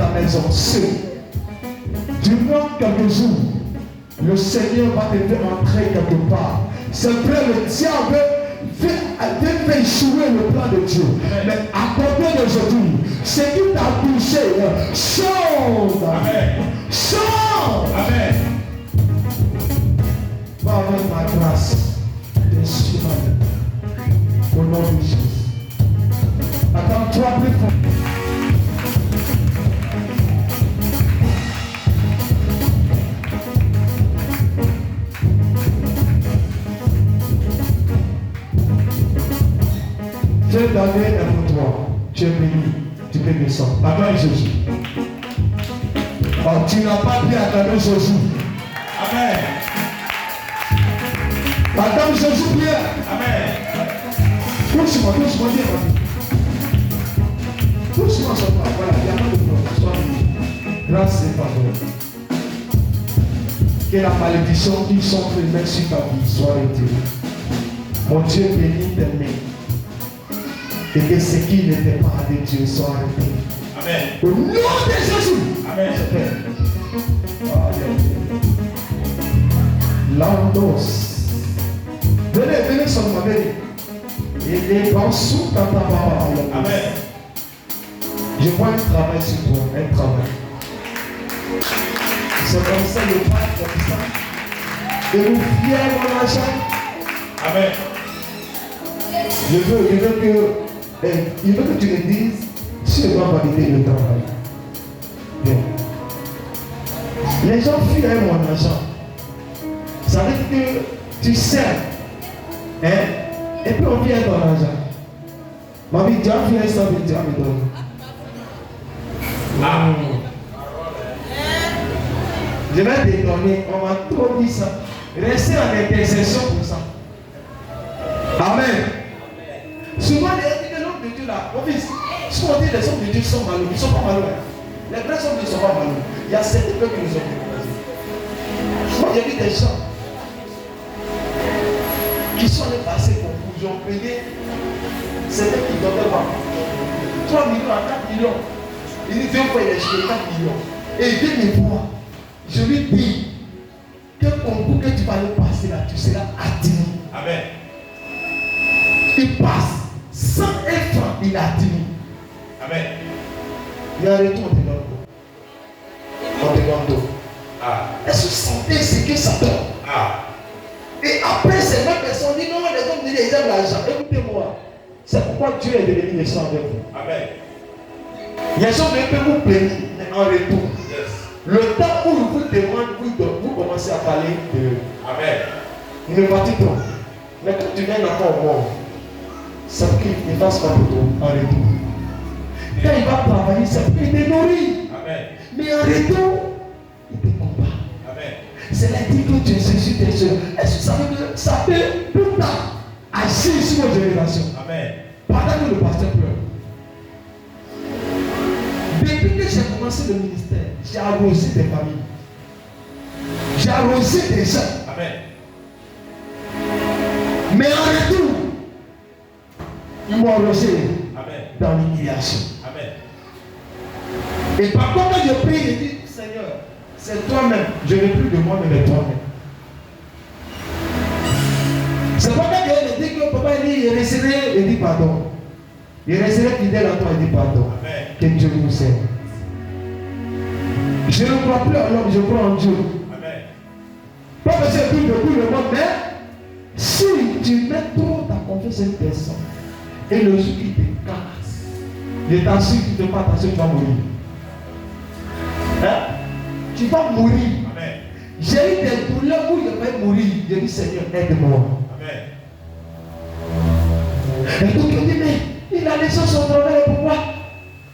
ta maison, seul. Durant quelques jours, le Seigneur va te faire entrer quelque part. C'est vrai, le diable fait échouer le plan de Dieu. Mais à côté d'aujourd'hui, ce qui t'a touché, chante. Chante. Amen. Va avec ma grâce. Au nom de Jésus. Attends-toi plus fort. Dieu donné est pour toi. Tu es béni. Tu peux descendre. Acclame Jésus. Oh, tu n'as pas pu acclamer Jésus. Amen. Acclame Jésus, Pierre. Amen. Doucement, viens. Doucement, ça va. Voilà, il n'y a pas de problème. Sois béni. Grâce et pardon. Que la malédiction qui sont présentes sur ta vie soit retirée. Mon Dieu béni t'aimer. Et que ce qui n'était pas de Dieu soit arrêté. Amen. Au nom de Jésus. Amen. Landos. Venez seulement, venez. Et les grands sous ta papa. Amen. Je vois un travail sur toi, un travail. C'est comme ça le Père comme ça. Et vous fiez mon argent. Amen. Il veut que tu me dises si je dois valider le travail. Bien. Les gens fuient mon argent. Ça veut dire que tu sers. Hein? Et puis on vient ton argent. Ma vie, Dieu a fait ça, mais Dieu me donne. Je vais te donner, on m'a trop dit ça. Restez en intercession pour ça. Amen. Souvent, les hommes de Dieu là, mon fils, si on dit les hommes de Dieu sont malheureux, ils ne sont pas malheureux. Les vrais hommes ne sont pas malheureux. Il y a certains peuples qui nous ont découragés. Moi, j'ai vu des gens qui sont allés passer pour ils ont payé certains qui ne donnaient pas 3 millions à 4 millions. Il dit 2 fois il a acheté 4 millions. Et il vient me voir. Je lui dis que concours que tu vas aller passer là, tu seras admis. Amen. Il passe 101 francs, il a admis. Amen. Il y a un retour, on te donne quoi? On te donne d'eau. Est-ce que vous sentez ce que ça donne? Et après, ces mêmes personnes disent non, les hommes disent ils aiment l'argent. Écoutez-moi. C'est pourquoi Dieu est devenu méchant avec vous. Amen. Les gens ne peuvent vous plaindre en retour. Yes. Le temps où ils vous demandent, vous commencez à parler de eux. Amen. Ne pas-tu trop. Mais quand tu viens encore au monde, c'est pour qu'il ne fasse pas pour toi en retour. Quand il va travailler, c'est pour qu'il te nourrit. Amen. Mais en retour, il te combat. Amen. C'est là dit que tu es Jésus tes soeurs. Est-ce que ça veut dire que ça peut plus tard agir sur vos générations? Amen. Pendant que le pasteur pleure. Depuis que j'ai commencé le ministère, j'ai arrosé des familles. J'ai arrosé des gens. Amen. Mais en retour, ils m'ont arrosé dans l'humiliation. Amen. Et par contre, quand je prie, je dis, Seigneur, c'est toi-même. Je n'ai plus de moi, mais toi-même. C'est pas quand il dit que papa il resterait, il dit pardon. Il resterait fidèle à toi, il dit pardon. Amen. Que Dieu nous aide. Je ne crois plus en l'homme, je crois en Dieu. Amen. Pas parce que c'est tout le monde, mais si tu mets trop ta confiance à une personne et le jour qui te casse, je t'assure que tu ne fais pas attention, tu vas mourir. Hein? Tu vas mourir. Amen. J'ai eu des douleurs où je vais mourir. J'ai dit Seigneur, aide-moi. Amen. Et donc il dit, mais il a laissé son travail, pourquoi?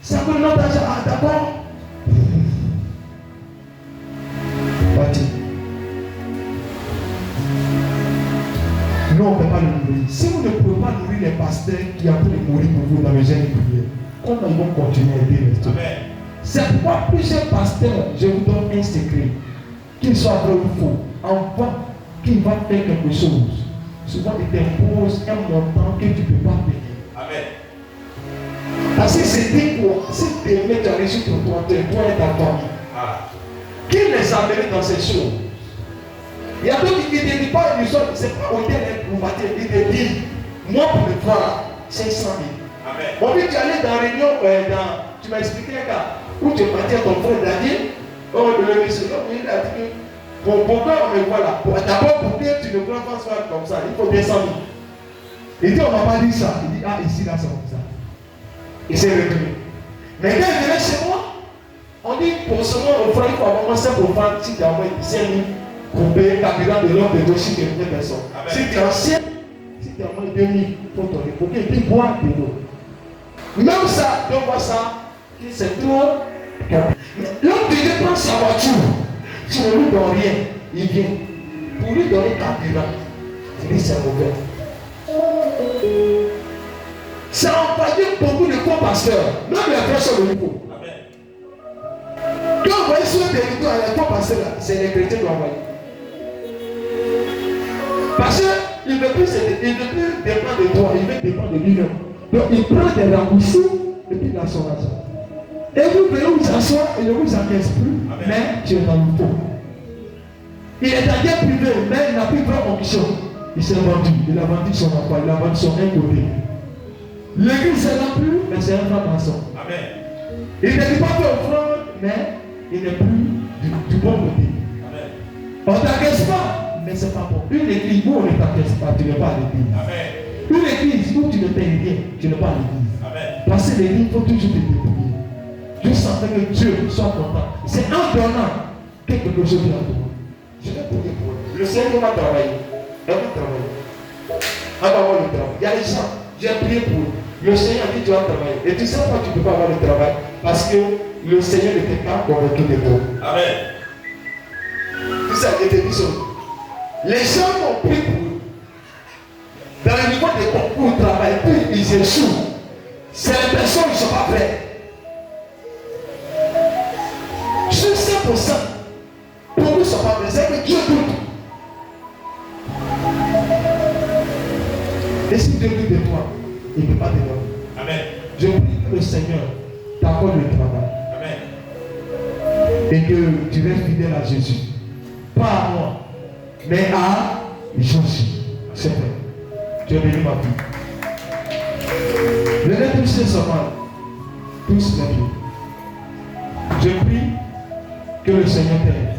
Ça coûte notre argent. Ah, d'accord. Parti. Nous, on ne peut pas le nourrir. Si vous ne pouvez pas nourrir les pasteurs qui ont pu mourir pour vous dans les jeunes prières, comment ils vont continuer à aider les autres? C'est pourquoi plusieurs pasteurs, je vous donne un secret, qu'il soit vrai ou faux, avant qu'il va faire quelque chose, souvent il t'impose un montant que tu ne peux pas payer. Amen. Parce que c'était quoi? Si tu aimais ta réussite pour toi, tu dois être d'accord. Qui les a menés dans ces choses? Il y a d'autres qui ne te disent pas une chose, c'est pas au dernier pour mater. Ils te disent, moi pour le voir, 500 000. Bon, puis tu allais dans la réunion, tu m'as expliqué un cas où tu m'as dit à ton frère Daniel, le monsieur, il a dit que pourquoi on me voit là? D'abord, pour que tu ne vois pas ça comme ça, il faut 200 000. Il dit, on ne m'a pas dit ça. Il dit, ah, ici, là, c'est comme ça. Il s'est retenu. Mais quand il venait chez moi, on dit, pour ce moment, il faut avoir moins 5 pour prendre, si tu as moins 5 000 pour payer le carburant de l'homme de dossier de une personne. Si tu es ancien, si tu as moins 2 000, il faut donner. Pour qu'il puisse boire de l'eau. Même ça, on voit ça, c'est trop. L'homme qui prend sa voiture, tu ne lui donnes rien, il vient. Pour lui donner carburant, il dit c'est mauvais. Ça a envoyé beaucoup de co-pasteurs, même les personnes de niveau. Quand vous voyez sur le territoire, les co-pasteurs, c'est les chrétiens qui ont envoyé. Parce qu'il ne veut plus dépendre de toi, il veut dépendre de lui-même. Donc il prend des raccourcis et puis il a son argent. Et vous venez vous asseoir et ne vous encaisse plus, mais tu es dans le pot. Il est en guerre privée, mais il n'a plus pris fonction. Il s'est vendu, il a vendu son emploi, il a vendu son un côté. L'église n'est là plus, mais c'est un franc-maçon. Il ne dit pas faire offrande, mais il n'est plus du bon côté. On ne t'encaisse pas, mais ce n'est pas bon. Une église où on ne t'encaisse pas, tu n'es pas à l'église. Une église où tu ne payes rien, tu n'es pas à l'église. Parce que l'église, il faut toujours te débrouiller. Juste afin que Dieu soit content. C'est en donnant quelque chose de la donner. Je vais prier pour eux. Le Seigneur va travailler. Elle va travailler. On va avoir le travail. Il y a des gens, j'ai prié pour eux. Le Seigneur dit tu vas travailler. Et tu sais pourquoi tu ne peux pas avoir le travail? Parce que le Seigneur ne t'est pas convaincu de toi. Amen. Tu sais, je te dis ça. Les gens ont prié pour eux. Dans le niveau des concours de travail, puis ils échouent. C'est les personnes qui ne sont pas prêtes. Sur 5%, beaucoup ne sont pas prêts. C'est que Dieu doute. Et si Dieu doute de toi, il ne peut pas te donner. Amen. Je prie que le Seigneur t'accorde le travail. Amen. Et que tu restes fidèle à Jésus. Pas à moi, mais à Jésus. C'est vrai. Tu es béni ma vie. Venez tous ce soir. Tous les pieds. Je prie que le Seigneur t'aide.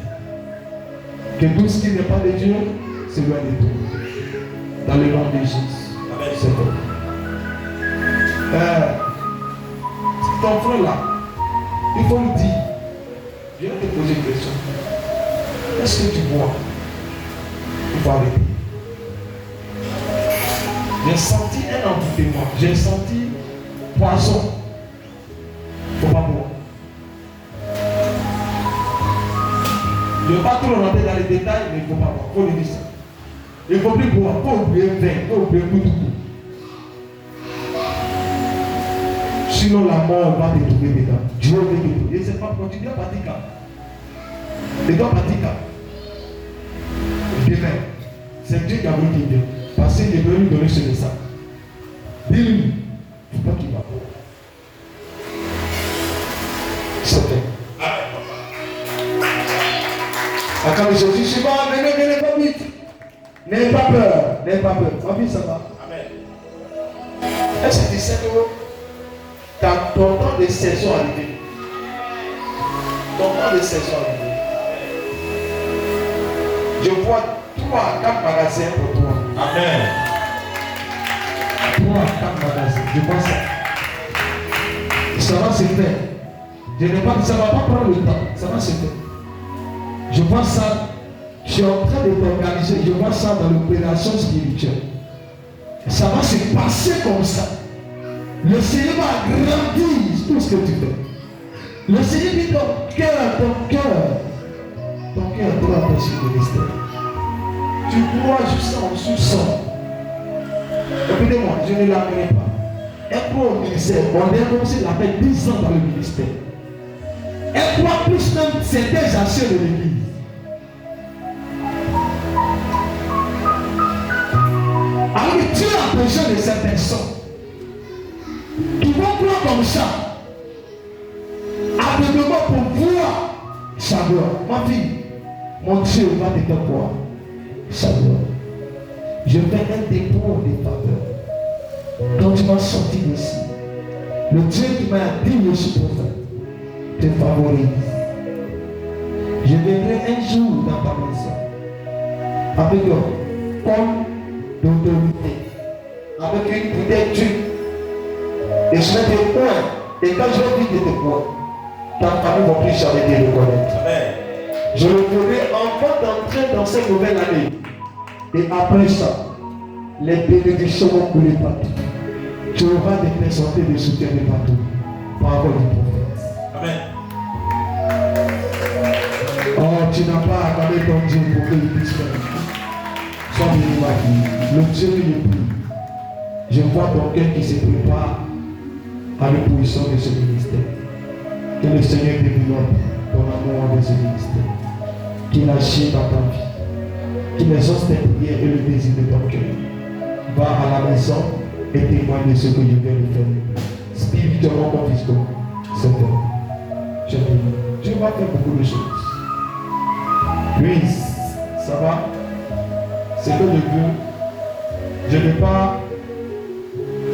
Que tout ce qui n'est pas de Dieu s'éloigne de toi. Dans le nom de Jésus. C'est vrai. Ton frère là, il faut lui dire. Je vais te poser une question. Est-ce que tu bois? Il faut arrêter. J'ai senti un emboutement. J'ai senti poison. Il ne faut pas boire. Je ne vais pas trop rentrer dans les détails, mais il ne faut pas boire. Il faut lui dire ça. Il ne faut plus boire. Il faut oublier le vin. Il faut oublier tout. Sinon, la mort va te trouver dedans. Dieu veut te trouver. Et c'est pas quand tu dois partir quand. Tu dois partir quand. Demain. C'est Dieu qui a voulu qu'il vienne. Parce qu'il veut lui donner ce message. Dis-lui. Il ne faut pas qu'il va boire. C'est vrai. Attends, Jésus, je suis bon, venez pas vite. N'ayez pas peur, n'ayez pas peur. Ma vie, ça va. Amen. Est-ce que tu sais que ton temps de saison arrivé? Ton temps de saison arrivé. Je vois 3 à 4 magasins pour toi. Amen. 3 à 4 magasins, je vois ça. Ça va se faire. Ça ne va pas prendre le temps, ça va se faire. Je vois ça. Je suis en train de t'organiser. Je vois ça dans l'opération spirituelle. Ça va se passer comme ça. Le Seigneur va agrandir tout ce que tu fais. Le Seigneur dit ton cœur doit être sur le ministère. Tu crois jusqu'en sous-sol. Écoutez-moi, je ne l'amènerai pas. Elle croit au ministère. On est comme s'il avait 10 ans dans le ministère. Elle croit plus même certains anciens de l'église. Alors que Dieu a besoin de ces personnes qui vont prendre comme ça Savoir. Ma fille, mon Dieu va te faire quoi? Savoir. Je fais un dépôt de faveur. Quand tu vas sortir d'ici, le Dieu qui m'a dit je suis prophète te favorise. Je viendrai un jour dans ta maison avec un homme d'autorité, avec une bouteille d'huile. Et je vais te points. Et quand je vais dire tes points, ta famille ne va plus jamais te reconnaître. Amen. Je le ferai avant d'entrer dans cette nouvelle année. Et après ça, les bénédictions vont couler partout. Tu auras des présentés de soutien de partout. Parole du prophète. Amen. Oh, tu n'as pas accordé ton Dieu pour qu'il puisse faire. Sois béni, ma fille. Le Dieu qui le prie. Je vois ton cœur qui se prépare à l'opposition de ce ministère. Que le Seigneur te développe ton amour de ce ministère. Qu'il agisse dans ta vie. Qu'il exauce tes prières et le désir de ton cœur. Va à la maison et témoigne de ce que je viens de faire. Spirituellement comme physiquement. C'est vrai. Je t'aime. Tu vas faire beaucoup de choses. Louise, ça va? C'est que je veux pas.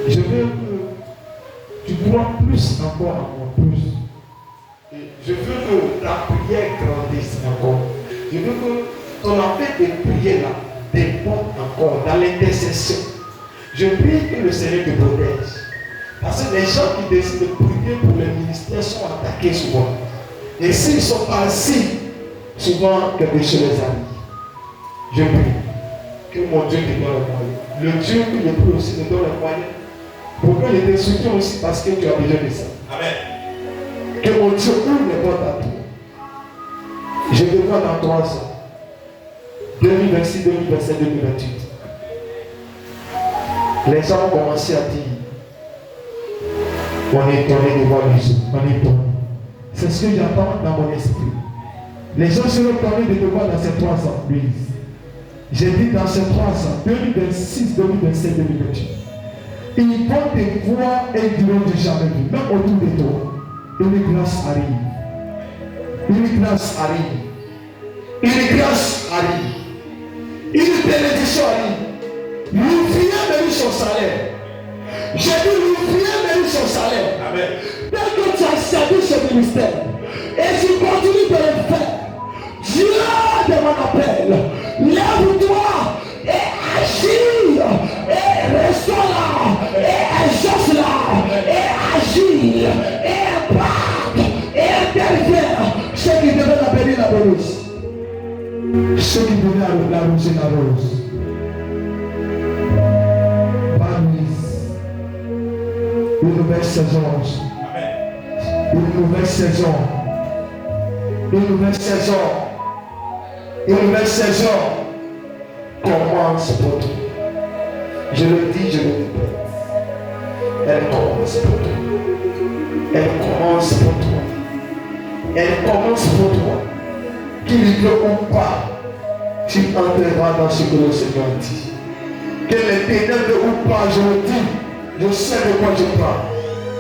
Je veux que tu crois plus encore à moi, plus. Et je veux que ta prière grandisse encore. Je veux que ton appel de prière là dépende encore dans l'intercession. Je prie que le Seigneur te protège. Parce que les gens qui décident de prier pour les ministères sont attaqués souvent. Et s'ils sont assis, souvent quelque chose les arrive. Je prie que mon Dieu te donne le moyen. Le Dieu que je prie aussi te donne le moyen. Pour que je te soutienne aussi parce que tu as besoin de ça. Amen. Que mon Dieu ouvre les portes à toi. Je te vois dans 3 ans. 2026, 2027, 2028. Les gens ont commencé à dire on est étonné de voir Jésus. On est étonné. C'est ce que j'entends dans mon esprit. Les gens seront étonnés de te voir dans ces 3 ans, Louise. J'ai dit dans ces 3 ans, 2026, 2027, 2028. Ils vont te voir et ils diront du jamais vu. Même autour de toi, une grâce arrive. Une grâce arrive. Une grâce arrive. Une bénédiction arrive. L'ouvrier mérite son salaire. J'ai dit l'ouvrier mérite son salaire. Amen. Dès que tu as servi ce ministère et tu continues de le faire, Dieu demande appel. Lève-toi et agis et restaure là et exauce là et agis et impacte et intervient. Ceux qui devaient la bénir la bénissent. Ceux qui devaient la rose la rose. Une nouvelle saison. Une nouvelle saison. Une nouvelle saison. Une nouvelle saison commence pour toi. Je le dis, je le répète. Elle commence pour toi. Elle commence pour toi. Elle commence pour toi. Qu'il ne ou pas, tu entreras dans ce que le Seigneur dit. Que les ténèbres ou pas, je le dis. Je sais de quoi je parle.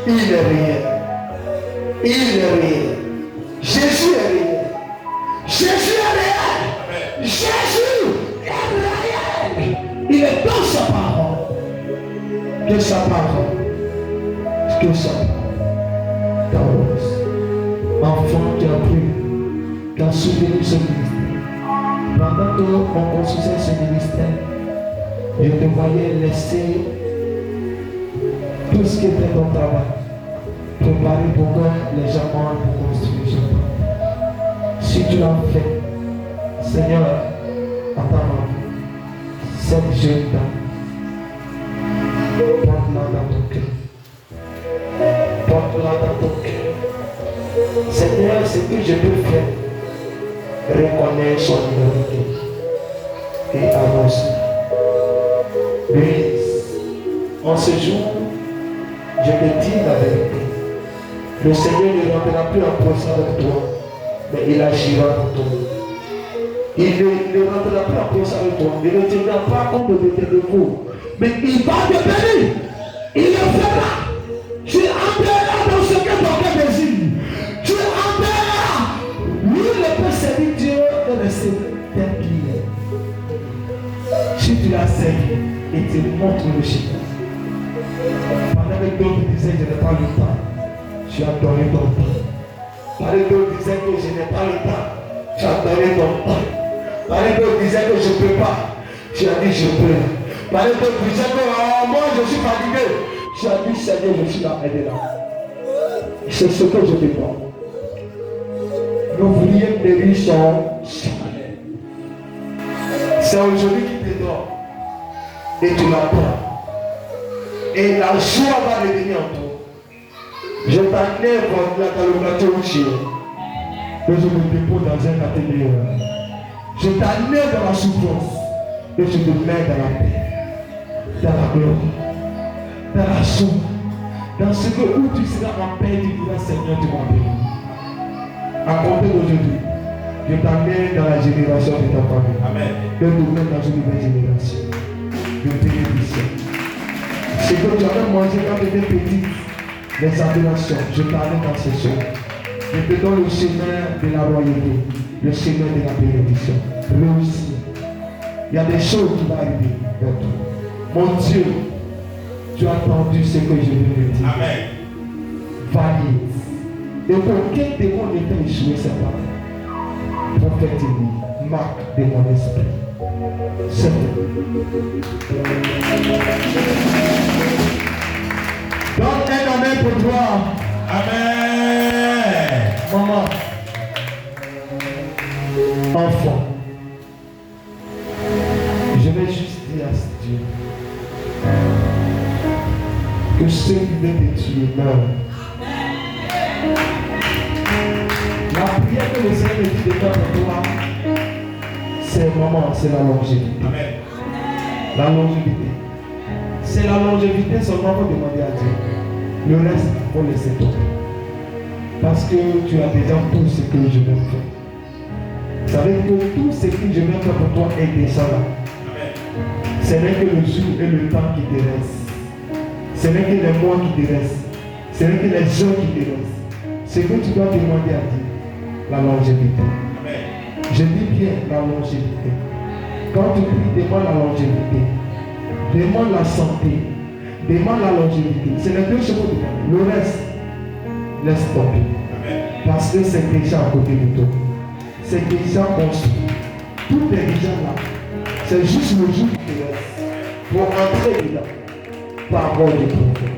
Il est réel. Il est réel. Jésus est réel. Jésus est réel. Jésus est réel. Il est dans sa parole. Que sa parole. Que sa parole. Ta rose. Enfant qui a cru, qui a soutenu ce ministère. Pendant qu'on construisait ce ministère, je te voyais laisser tout ce qui était ton travail, préparer pour que les gens mentent pour construire. Si tu l'as fait, Seigneur, attends, cette jeune dame, porte-la dans ton cœur. Porte-la dans ton cœur. Seigneur, ce que je peux faire, reconnaître son identité et avancer. Mais en ce jour, je te dis la vérité. Le Seigneur ne rentrera plus en procès avec toi, mais il agira pour toi. Il ne rentrera plus en procès avec toi. Il ne tiendra pas compte de tes défauts. Mais il va te bénir. Il le fera. Tu entreras dans ce que ton cœur désire. Tu entreras. Lui, le te montre le chemin. Pendant que d'autres disaient que je n'ai pas le temps, tu as donné ton temps. Pendant que d'autres disaient que je n'ai pas le temps, tu as donné ton temps. Pendant que d'autres disaient que je ne peux pas, tu as dit je peux. Pendant que d'autres disaient que moi je suis fatigué, tu as dit Seigneur, je suis là, aide-là. C'est ce que je te demande. L'ouvrier périt son salaire. C'est aujourd'hui qui te donne. Et tu l'apprends. Et la joie va revenir en toi. Je t'enlève la calomnie au chien. Et je me dépose dans un catégorie. Je t'enlève dans la souffrance. Et je te mets dans la paix. Dans la gloire. Dans la joie. Dans ce que où tu seras en paix, tu diras Seigneur, tu m'as béni. À compter d'aujourd'hui, je t'amène dans la génération de ta famille. Amen. Je te mets dans une nouvelle génération. Je bénéficie. Ce que tu avais mangé quand tu étais petit, les adorations, je t'amène dans ce chemin. Je te donne le chemin de la royauté, le chemin de la bénédiction. Réussir. Il y a des choses qui vont arriver vers toi. Mon Dieu, tu as entendu ce que je viens de dire. Amen. Valide. Et pour quel démon était échoué cette parole? Prophétique, marque de mon esprit. C'est tout. Donne un amen pour toi. Amen. Maman. Enfant. Je vais juste dire à ce Dieu que ceux qui veulent te tuer meurent. La prière que le Seigneur me dit de faire pour toi, c'est maman, c'est la longévité. Amen. La longévité. C'est la longévité seulement pour demander à Dieu. Le reste, il faut laisser tomber. Parce que tu as déjà tout ce que je veux faire. Ça veut dire que tout ce que je veux faire pour toi est déjà là. Amen. Ce n'est que le jour et le temps qui te restent. Ce n'est que les mois qui te restent. Ce n'est que les jours qui te restent. Ce que tu dois demander à Dieu, la longévité. Amen. Je dis bien la longévité. Quand tu pries, demande la longévité. Demande la santé. Demande la longévité. C'est les deux choses que tu demandes. Le reste, laisse tomber. Amen. Parce que c'est déjà à côté de toi. C'est déjà construit. Tout est déjà là. C'est juste le jour qui te reste. Pour entrer dedans. Parole du prophète.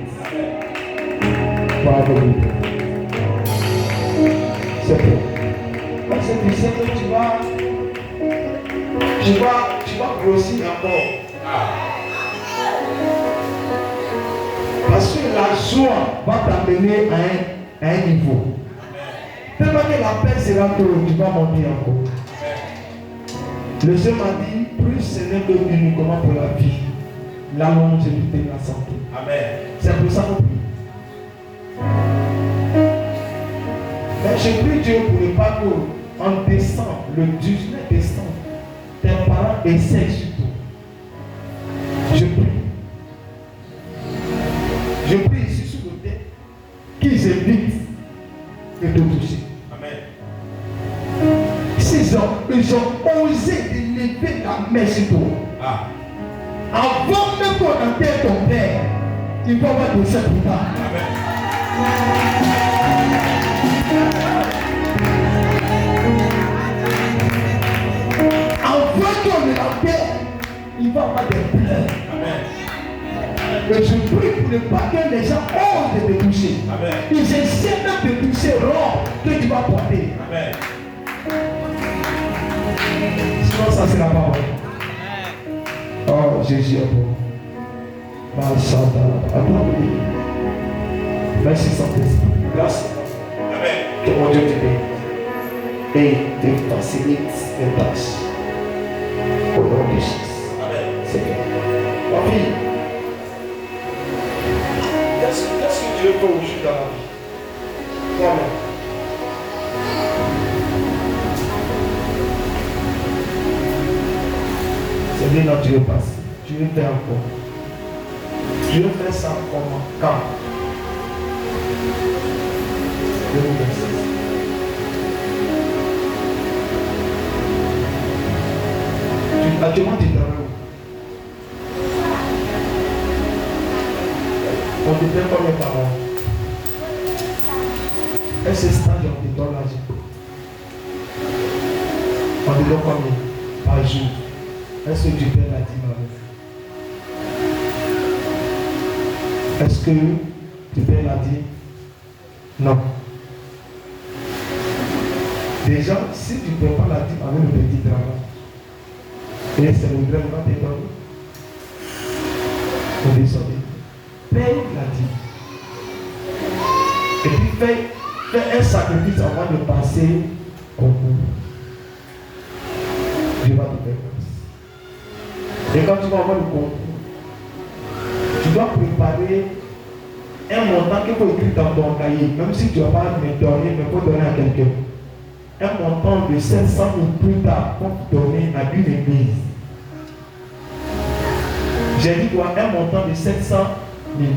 Parole du prophète. C'est tout. Parce que tu sais que tu vas grossir encore. Parce que la joie va t'amener à un niveau. Tellement que la paix sera trop, tu vas monter encore. Le Seigneur m'a dit, plus ce n'est que uniquement pour la vie, la longévité et la santé. Amen. C'est pour ça qu'on prie. Mais je prie Dieu pour ne pas qu'en décembre, le 19 décembre, tes parents essaient sur toi. Je prie. Je prie ici sur le tête qu'ils évitent de te toucher. Amen. S'ils ont osé de lever la main sur toi, Ah. avant même qu'on enterre ton père, il va avoir de ça plus tard. Amen. Avant qu'on ne l'enterre, il va avoir des pleurs. Amen. Mais je prie pour ne pas que les gens osent de te toucher. Amen. Ils essaient même de toucher l'or que tu vas porter. Amen. Sinon, ça c'est la parole. Oh, Jésus est bon. Merci Saint-Esprit. Grâce. Amen. Que mon Dieu te bénisse. Et te facilite les tâches. Au nom de Jésus. Amen. C'est bien. Ma fille, qu'est-ce que Dieu fait aujourd'hui dans la vie? Toi-même. C'est bien là que Dieu passe. Dieu fait encore. Dieu fait ça comment? Quand? 2026. Actuellement, tu travailles où? donnes combien par jour? Est-ce que tu paies la dîme avec? Est-ce que tu paies la dîme? Non. Déjà, si tu ne paies pas la dîme avec le petit travail, et c'est le vrai va te donner, on descend. Paye la dîme. Et puis fais un sacrifice avant de passer au bout. Dieu va te faire grâce. Et quand tu vas avoir le concours, tu dois préparer un montant qu'il faut écrire dans ton cahier, même si tu ne vas pas me donner, mais il faut donner à quelqu'un. Un montant de 700 000 plus tard pour donner à une église. J'ai dit quoi? Un montant de 700 000.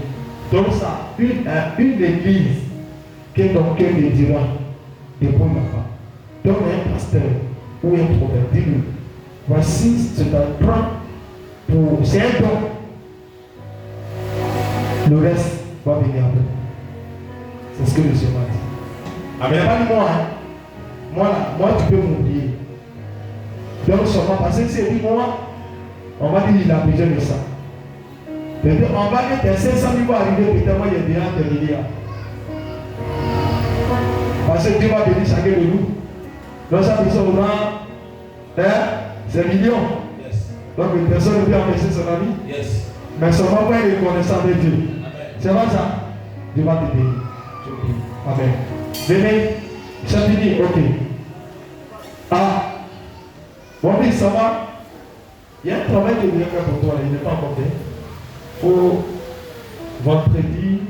Donc ça, une église qui est dans le cœur des dira, dépôt là-bas. Donc un pasteur ou un prophète, dis-lui, voici ce que tu prends pour. C'est un don. Le reste va venir après. C'est ce que le Seigneur m'a dit. Amen. Pas de moi, hein. Moi tu peux m'oublier. Donc seulement parce que c'est dit moi, on va dire qu'il a besoin de ça. Peut-être on va dire que 500 000 vont arriver, peut-être moi il y a déjà des milliards. Parce que Dieu va bénir chacun de nous. Donc ça personne aura, c'est millions. Yes. Donc une personne ne peut investir son ami. Yes. Mais seulement pour être reconnaissant de Dieu. Amen. C'est pas ça. Dieu va te bénir. Amen. Venez. Ça finit, ok. Ah. Bon, oui, ça va. Il y a un travail que vous voulez faire pour toi, il n'est pas encore fait. Pour vendredi,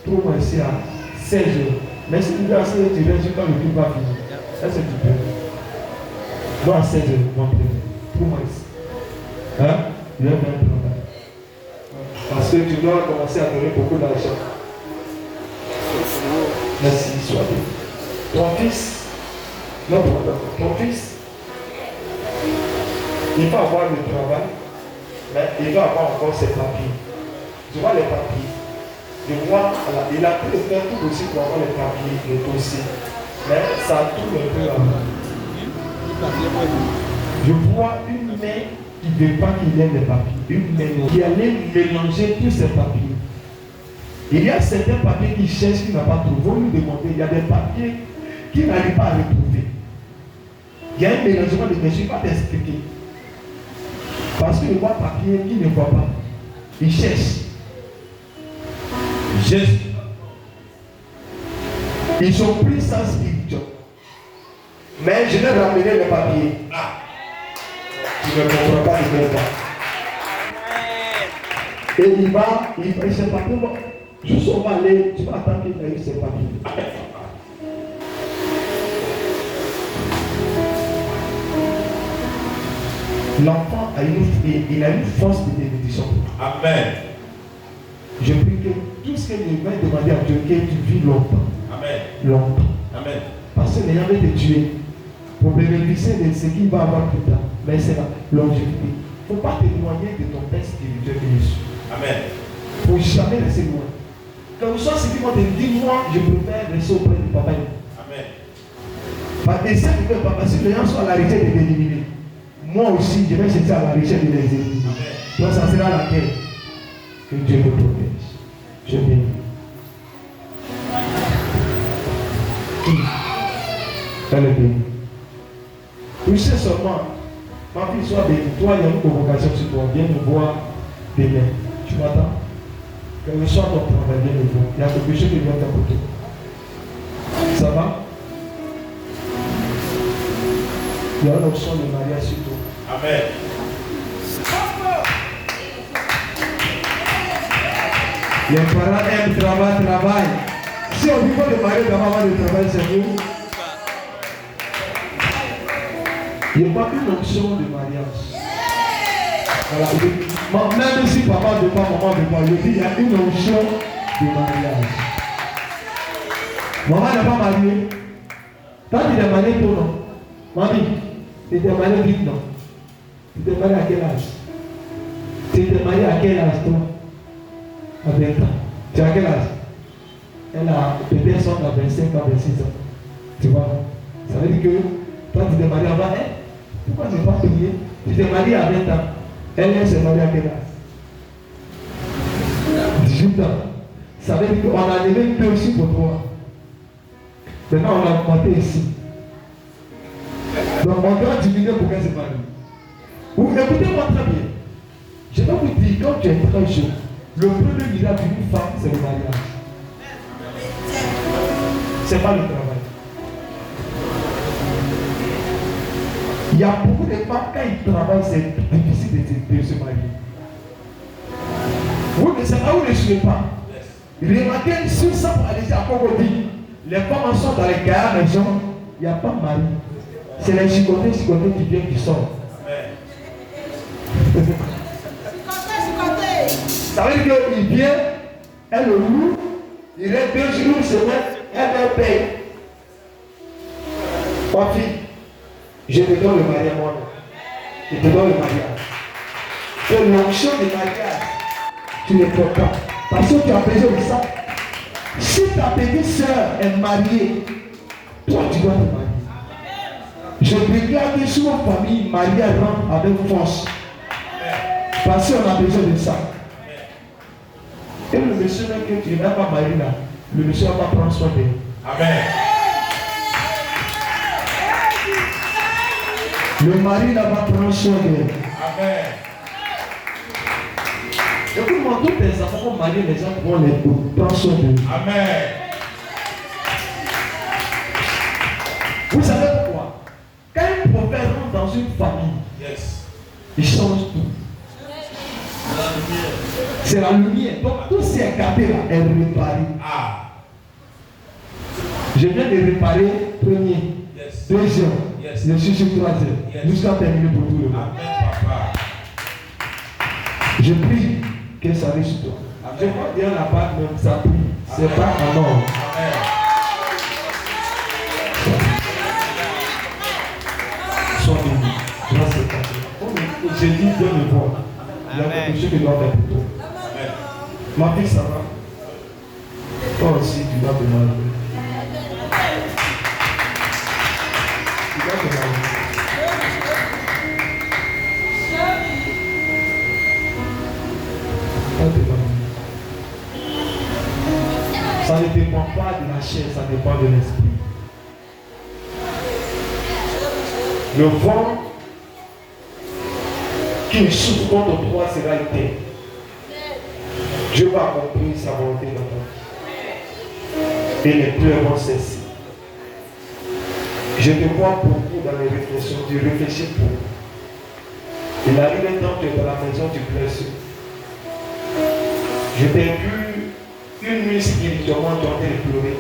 trouve ici à 16 h. Mais si tu veux à 16 h, tu restes quand le clip va finir. Est-ce que tu peux? Non, à 16 h, vendredi. Trouve ici. Hein? Il y a un travail. Parce que tu dois commencer à donner beaucoup d'argent. Merci, sois béni. Ton fils, non, ton fils, il va avoir le travail, mais il va avoir encore ses papiers. Tu vois les papiers. Je vois, il a pu le faire tout aussi pour avoir les papiers, le dossier. Mais ça tourne un peu avant. Je vois une main qui ne veut pas qu'il ait les papiers. Une main qui allait mélanger tous ces papiers. Il y a certains papiers qu'il cherche, qu'il n'a pas trouvé. Vous lui demandez, il y a des papiers qu'il n'arrive pas à retrouver. Il y a un mélangement de questions, je ne vais pas t'expliquer. Parce qu'il voit papier qu'il ne voit pas. Il cherche. Jésus. Ils ont pris ça spirituel. Mais je vais ramener le papier. Ah. Tu ne comprends pas, il ne comprend pas. Et il va, ses papiers, juste on va aller, tu vas attendre qu'il ait eu ses papiers. L'enfant a il a une force de bénédiction. Amen. Je prie que tout ce que je vais demander à Dieu, que tu vis longtemps. Amen. Longtemps. Amen. Parce que les gens veulent te tuer pour bénéficier de ce qu'il va avoir plus tard. Mais c'est la longévité. Il ne faut pas t'éloigner de ton Père spirituel de Jésus. Amen. Il ne faut jamais rester loin. Quand vous soyez ce qui vont te dire, moi, je préfère rester auprès du papa. Amen. Parce que c'est que papa, si les gens sont à la richesse de l'éliminer, moi aussi, je vais chercher à la richesse de les éliminer. Donc ça sera laquelle que Dieu me protège. Je bénis. Elle est bénie. Tu sais seulement, ma fille soit bénie. Toi, il y a une convocation sur toi. Viens me voir demain. Tu m'attends? Que le soir, ton travail, viens me voir. Il y a quelque chose qui vient faire pour toi. Ça va? Il y a une option de mariage sur toi. Amen. Les parents aiment travail. Si on dit pas de mariage avant de travail, c'est mieux. Il n'y a pas une option de mariage. Voilà. Même si papa ne veut pas, maman ne veut pas, je dis il y a une option de mariage. Maman n'est pas mariée. Quand tu es marié, toi non. Mamie, tu t'es marié vite, non? Tu t'es marié à quel âge? Tu t'es marié à quel âge, toi? À 20 ans. Tu as quel âge? Elle a peut-être son à 25 ans, 26 ans. Tu vois? Ça veut dire que toi, tu t'es marié avant elle. Pourquoi ne pas prier? Tu t'es marié à 20 ans. Elle s'est mariée à quel âge? 18 ans. Ça veut dire qu'on a levé 2 aussi pour 3. Maintenant, on a augmenté ici. Donc, on doit diminuer pour qu'elle se marie. Vous écoutez-moi très bien. Je vais vous dire, quand tu es très jeune, le premier miracle d'une femme, c'est le mariage. C'est pas le travail. Il y a beaucoup de femmes, quand ils travaillent, c'est difficile de se marier. Vous ne savez pas, vous ne suivez pas. Remarquez sur ça pour aller à Cogodi. Les femmes sont dans les gares, les gens, il n'y a pas de mari. C'est les chicotés qui viennent du sort. Ça veut dire qu'il vient, elle le loue, il reste 2 jours, une semaine, elle paye. Ma fille, je te donne le mariage moi. Je te donne le mariage. Que l'onction du mariage, tu ne peux pas. Parce que tu as besoin de ça. Si ta petite soeur est mariée, toi tu dois te marier. Je déclare que sur votre famille, mariage rentre avec force. Parce qu'on a besoin de ça. Et le monsieur même que tu n'as pas marié là, le monsieur va prendre soin de lui. Amen. Le mari là va prendre soin de lui. Amen. Écoute-moi, tous tes enfants vont marier, les gens vont les prendre soin de lui. Amen. Vous savez pourquoi? Quand un prophète rentre dans une famille, Yes. il change tout. C'est la lumière. Donc tout ce qui est gâté là est réparé. Ah. Je viens de réparer premier, Yes. deuxième, Yes. je suis sur troisième, Yes. jusqu'à terminer pour tout le monde. Amen, papa. Je prie que ça arrive sur toi. Je crois bien la part même ça prie. C'est pas un ordre. Amen. Sois béni. Grâce à toi. J'ai dit Dieu me voit. Il y a quelque chose que doit faire pour toi. Amen. Ma fille, ça va? Toi aussi, tu dois te marier. Tu dois te marier. Tu dois te marier. Ça ne dépend pas de la chair, ça dépend de l'esprit. Le vent qui souffle contre toi sera éteint. Dieu va accomplir sa volonté dans ta vie. Et les pleurs vont cesser. Je te vois beaucoup dans les réflexions, tu réfléchis beaucoup. Il arrive un temps que tu es dans la maison, tu pleures seul. Je t'ai vu une nuit spirituellement tu es en train de pleurer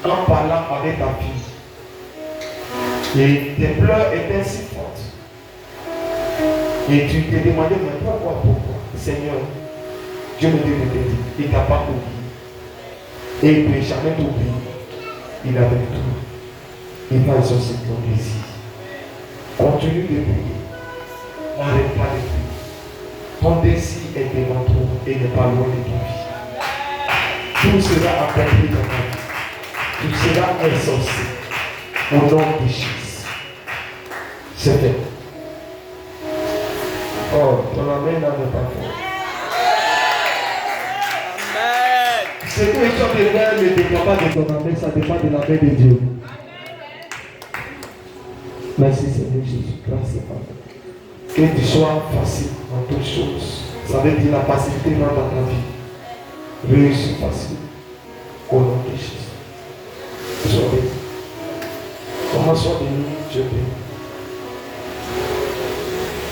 en parlant avec ta fille. Et tes pleurs étaient si fortes. Et tu te demandais, mais pourquoi? Seigneur, Dieu me dit, il t'a pas oublié. Et il ne peut jamais t'oublier. Il a avec toi. Il va exaucer ton désir. Continue de prier. N'arrête pas de prier. Ton désir est devant toi et n'est pas loin de ta vie. Tout sera accompli dans ta vie. Tu seras exaucé au nom de Jésus. C'est fait. Oh, ton amen n'est pas fort. Ce que les gens de l'air ne dépend pas de ton amen, ça dépend de l'amen de Dieu. Merci Seigneur Jésus, grâce et pardon. Que tu sois facile dans toutes choses. Ça veut dire la facilité dans ta vie. Réussir facile. Au nom de Jésus. Sois béni. Comment sois béni, Dieu béni.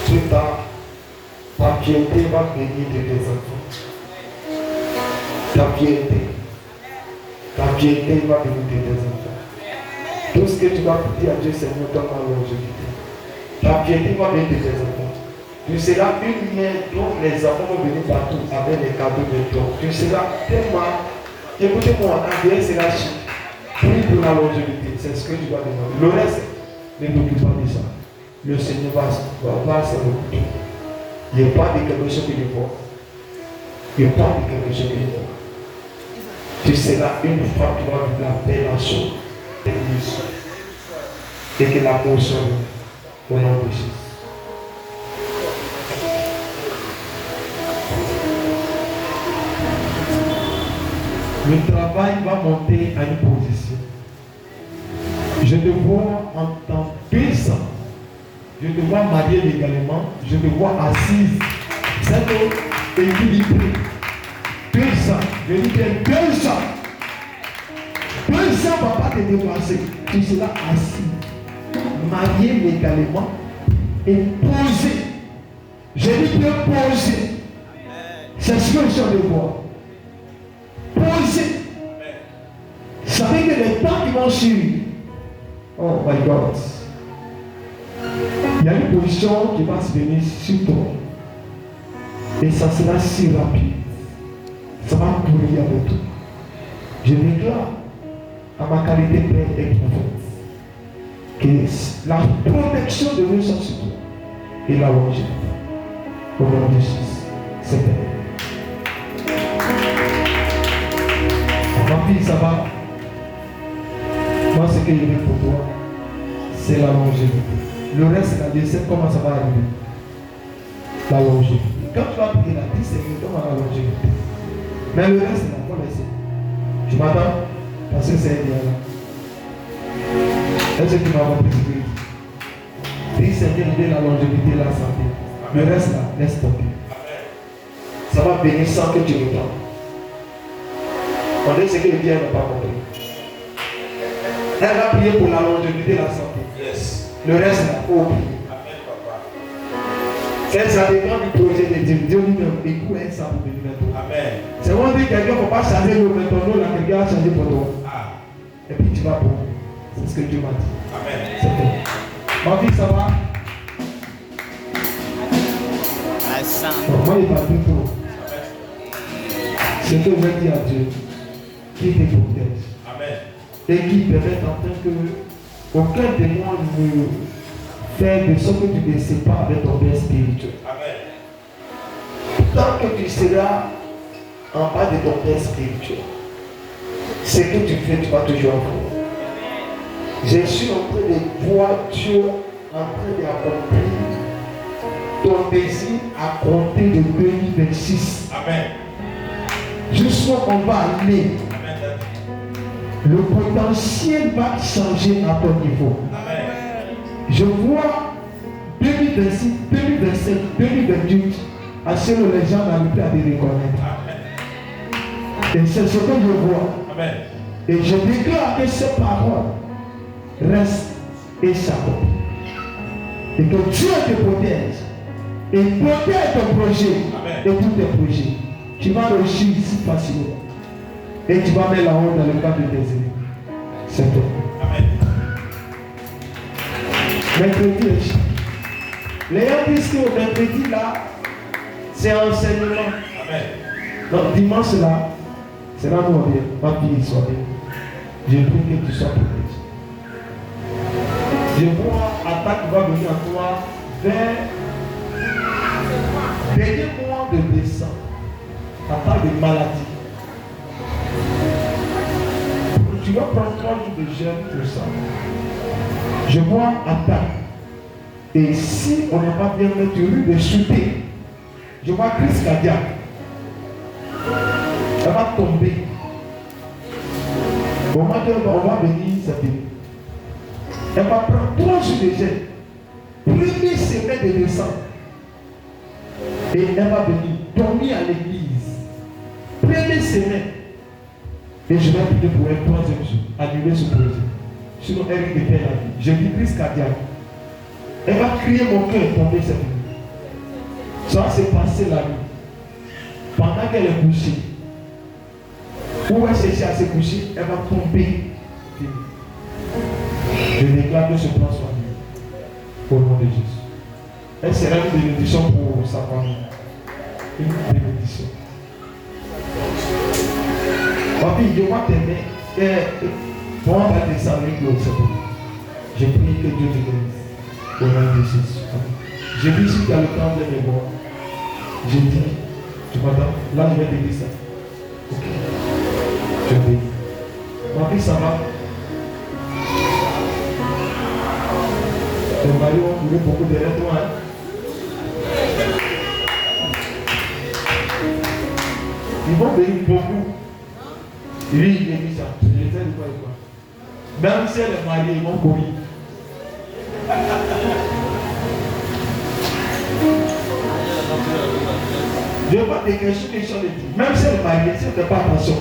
Plus tard, ta piété va bénir de tes enfants. Ta piété va bénir de tes enfants. Tout ce que tu vas dire à Dieu, Seigneur, donne-moi longévité. Ta piété va bénir de tes enfants. Tu seras une mère dont les enfants vont venir partout avec les cadeaux de toi. Tu seras tellement. Écoutez-moi, un bien sera chic. Prie pour la longévité. C'est ce que tu vas demander. Le reste, ne t'occupe pas de ça. Le Seigneur va s'en occuper. Il n'y a pas de quelque chose que je vois. Il n'y a pas de quelque chose que je vois. Tu seras une femme qui va vivre la paix, la joie, et que la portion. Au nom de Jésus. Le travail va monter à une position. Je te vois en tant que puissant. Je te vois mariée légalement. Je te vois assise. C'est équilibré. Puissant. Je dis bien puissant. Puissant ne va pas te dépasser. Tu seras assis. Marié légalement et posé. Je dis bien posé. C'est ce que je suis de voir. Posé. Vous savez que les temps qui vont suivre. Oh my God. Il y a une position qui va se venir sur toi. Et ça sera si rapide. Ça va courir avec toi. Je déclare à ma qualité de père et prophète que la protection de Dieu soit sur toi et la longévité. Au nom de Jésus. C'est vrai. Ma fille, ça va. Moi, ce que je veux pour toi, c'est la longévité. Le reste, c'est la décès, comment ça va arriver? La longévité. Quand tu vas prier la 10 secondes, on va la longévité. Mais le reste, c'est la faut laisser. Tu m'attends? Parce que c'est un bien là. Est-ce que tu m'as compris ce que je dis? 10 secondes, la longévité, la santé. Le reste, là, laisse tomber. Ça va venir sans que tu regardes. On dit ce que Dieu n'a pas compris. Elle va prier pour la longévité et la santé. Yes. Le reste, il faut prier. Amen, papa. Ça dépend du projet de Dieu. Dieu lui-même écoute un ça pour venir maintenant. Amen. C'est bon dire que quelqu'un ne peut pas changer le maintenant, là, quelqu'un a changé pour toi. Ah. Et puis tu vas pour. C'est ce que Dieu m'a dit. Amen. C'est fait. Ma vie, ça va? Moi, il va plus trop. Ce que je dis à Dieu, qui te protège. Amen. Et qui permet d'entendre que aucun démon ne fait de sorte que tu ne sais pas avec ton père spirituel. Amen. Tant que tu seras en bas de ton père spirituel, ce que tu fais, tu vas toujours faire. Je suis en train de voir Dieu en train d'accomplir ton désir à compter de 2026. Amen. Jusqu'où on va aller. Amen. Le potentiel va changer à ton niveau. Amen. Je vois 2026, 2027, 2028, à ce que les gens n'arrivent plus à te reconnaître. Amen. Et c'est ce que je vois. Amen. Et je déclare que ces paroles restent et s'accomplissent. Et que Dieu te protège. Et protège ton projet. Amen. Et tous tes projets. Tu vas réussir ici facilement. Et tu vas mettre la honte dans le cadre de tes ennemis. C'est tout. Amen. Mercredi, les gens disent que mercredi là, c'est enseignement. Amen. Donc dimanche là, c'est là où on vient. Ma fille soit bien. Je prie que tu sois protégé. Je vois attaque qui va venir à toi vers dernier mois de décembre. Attaque de maladie. Tu vas prendre 3 jours de jeûne pour ça. Je vois attaque. Et si on n'a pas bien fait, tu risques de chuter. Je vois crise cardiaque. Elle va tomber. Au moment où on va venir, ça finit. Elle va prendre 3 jours de jeûne. Première semaine de décembre. Et elle va venir dormir à l'église. Première semaine. Et je vais prier pour un 3e jour. Annuler ce projet. Sinon, elle risque de perdre la vie. Je dis crise cardiaque. Elle va crier mon cœur et tomber cette nuit. Ça va se passer la nuit. Pendant qu'elle est couchée. Où elle cherche à se coucher, elle va tomber. Je déclare que ce plan soit libre. Au nom de Jésus. Elle sera une bénédiction pour sa famille. Une bénédiction. Ma fille, je vois tes mains. On va descendre avec l'autre. Je prie que Dieu te bénisse. Au nom de Jésus. Je dis si tu as le temps de me voir. Je dis, tu m'entends? Là, je vais te dire ça. Ok. Je dis. Ma fille, ça va? Les maris ont trouvé beaucoup derrière toi. Hein? Ils vont bénir beaucoup. Lui, il dit ça. Je les ai dit quoi et quoi. Même si elle est mariée, ils vont courir. Je ne veux pas déclencher les choses de Dieu. Même si elle est mariée, si elle ne fait pas attention,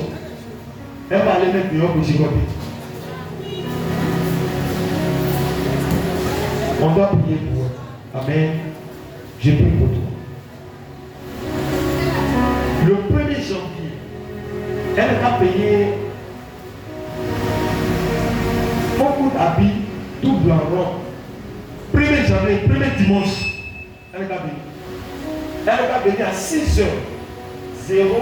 elle va aller mettre dehors pour chicoter. On doit prier pour eux. Amen. Je prie pour toi. Le 1er janvier, elle va payer beaucoup d'habits, tout blanc rond. 1er janvier, 1er dimanche, elle va venir. Elle va venir à 6h, 0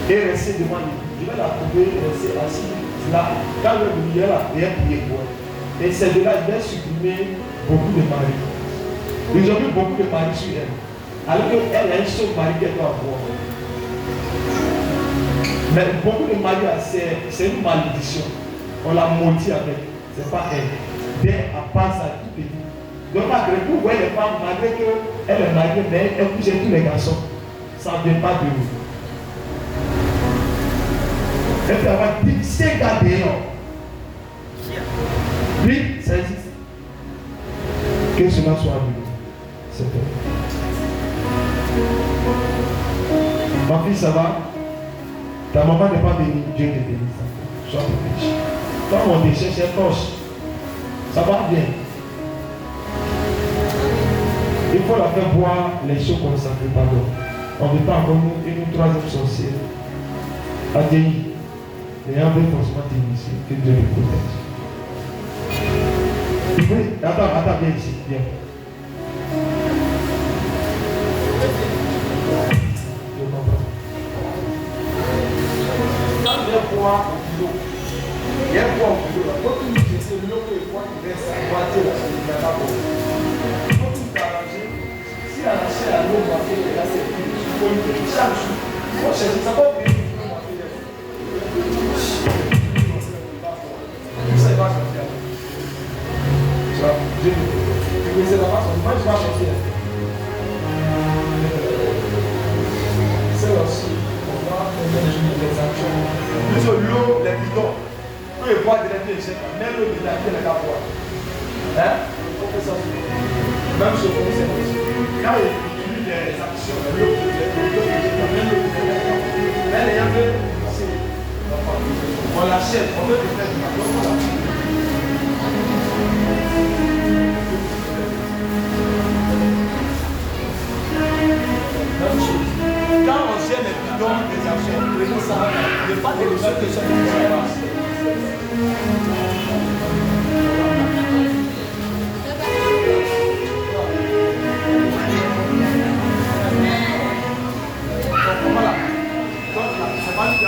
et rester devant lui. Je vais la trouver, rester assise là. Quand elle va venir, elle va prier pour elle. Et c'est de là que je vais supprimer beaucoup de maris. Aujourd'hui, beaucoup de maris sur elle. Alors qu'elle a un seul mari qu'elle doit avoir. Mais beaucoup de maris, c'est une malédiction. On l'a maudit avec. C'est pas elle. Dès à part ça, tout est dit. Donc malgré tout, vous voyez les femmes, malgré qu'elle est mariée, mais elle couche tous les garçons. Ça ne vient pas de vous. Elle peut avoir 5 gars dehors. Oui, ça existe. Que cela soit vu. C'est tout. Ma fille, ça va? Ta maman n'est pas bénie. Dieu te bénisse. Sois protégé. Toi, mon déchet, c'est proche. Ça va bien. Il faut la faire boire les choses consacrées par l'eau. On ne veut pas encore une troisième sorcière. Adéi. Et un peu forcément t'initier. Que Dieu le protège. Oui, attends, viens ici, viens. Je comprends. Quand il y a boire au boulot, il y a boire au boulot, quand tu me dis que c'est l'eau et quoi qui reste à boiter là, ça ne vient pas pour. Quand tu t'arranges, si la chair à l'eau va faire là, c'est plus. Il faut une petite chaque jour. Il faut chercher, ça va bien. Tout ça va se faire. Je vais essayer d'avoir son moi je vais chercher. C'est aussi, on va faire des actions. Plus l'eau, les bidons, eux ils boivent de l'eau, même l'eau de la vie, les gars boivent. Hein? Il faut faire ça aussi. Même ce qu'on sait aussi. Quand ils utilisent des actions, l'eau, même l'eau de la vie, mais les gens veulent, on l'achète, on veut faire du mal, on l'achète. Même chose. Quand on gère les bidons des actions, prenons ça, ne pas délaisser que ça nous passe. Donc voilà. Donc là, c'est pas du tout.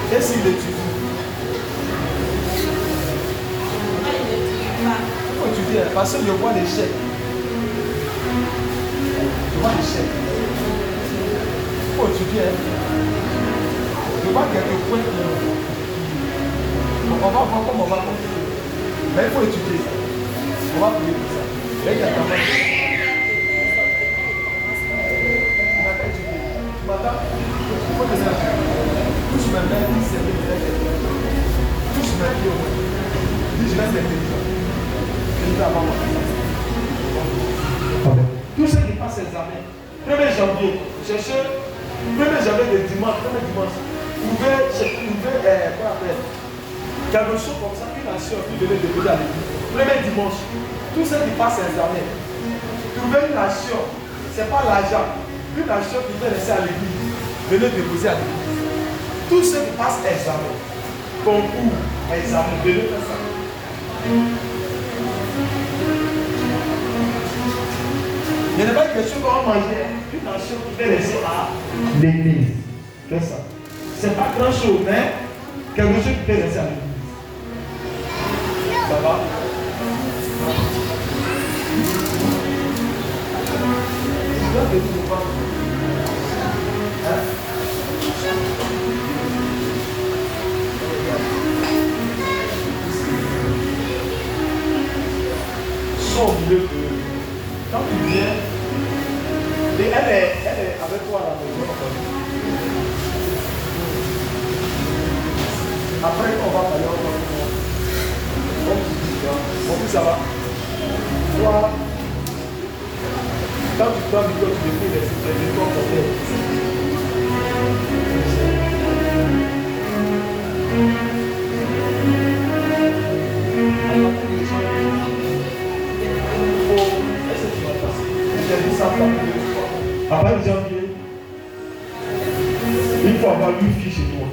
Qu'est-ce qu'il étudie? Pourquoi tu dis? Parce que je vois les chèques. Je vois les chèques. Pourquoi tu dis? Je vois quelques points. On va voir comment on va continuer. Mais il faut étudier ça. On va prier pour ça. Mais il y a quand même. Madame, il faut que ça. Touche ma main, dis c'est touche ma vie au moins. Dis je vais être intelligent. Je vais avoir mon Amen. Tous ceux qui passent l'examen, 1er janvier, cherchez 1er janvier de dimanche, 1er dimanche, ouvrez quoi appelle quelque chose comme ça, une nation qui venait de déposer à l'église. 1er dimanche, tous ceux qui passent l'examen, trouvez une nation, ce n'est pas l'argent, une nation qui vient laisser à l'église, venez déposer à l'église. Tous ceux qui passent l'examen, concours, examen, venez faire ça. Il n'y a pas une question qu'on va manger, une nation qui vient laisser à l'église. Fais ça. Ce n'est pas grand chose, mais quelque chose qui peut laisser à l'église. Ça va? veux que quand tu viens, et elle est avec toi à la maison. Après, on va parler encore. Bon, ça va. Toi, quand tu dois micro, tu défais les efforts pour faire. Après le janvier, il faut avoir 8 filles chez toi.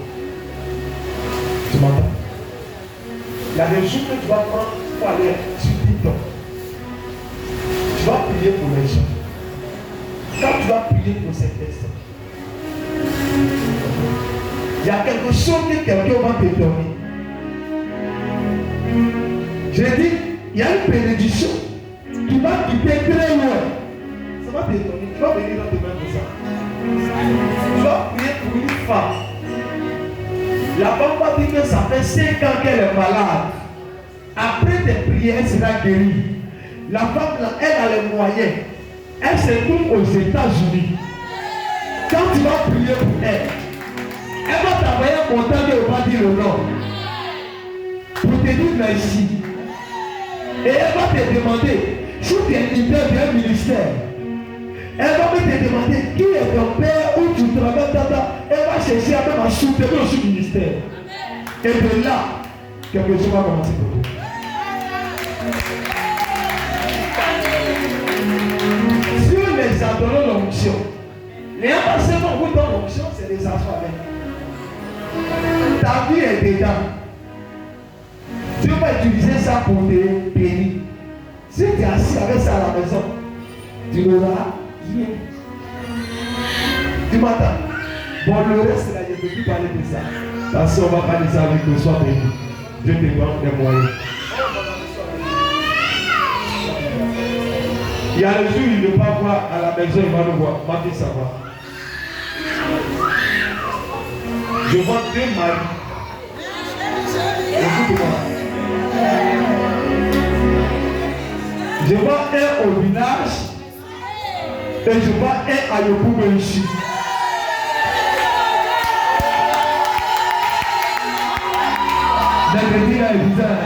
Tu m'entends? Il y a des jours que tu vas prendre pour aller sur TikTok. Tu vas prier pour les gens. Quand tu vas prier pour ces personnes, il y a quelque chose que quelqu'un va te donner. Je dis, il y a une bénédiction qui va quitter très loin. Ça va te donner. Tu vas venir dans demain pour ça. Tu vas prier pour une femme. La femme va dire que ça fait 5 ans qu'elle est malade. Après tes prières, elle sera guérie. La femme, là, elle a les moyens. Elle se trouve aux États-Unis. Quand tu vas prier pour elle, elle va t'envoyer un montant qu'elle va dire le nom. Pour te dire merci. Et elle va te demander, si tu es leader d'un ministère, elle va te demander qui est ton père, où tu travailles, elle va chercher à même à soutenir aussi le ministère. Et de là, quelque chose va commencer pour toi. Si on les adore l'onction, les gens passent beaucoup dans l'onction, c'est des enfants. Ta vie est dedans. Dieu va utiliser ça pour te bénir. Si tu es assis avec ça à la maison, tu n'auras rien. Tu m'entends? Bon, le reste là, je ne peux plus parler de ça. Parce qu'on va parler de ça avec le soir béni. Dieu te donne des moyens. Il y a le jour où il ne peut pas voir à la maison, il va le voir. Ma fille, ça va. Je vois 2 maris. Écoute-moi. Je vois un au village et je vois un à Yopougo ici. Mercredi là, il disait.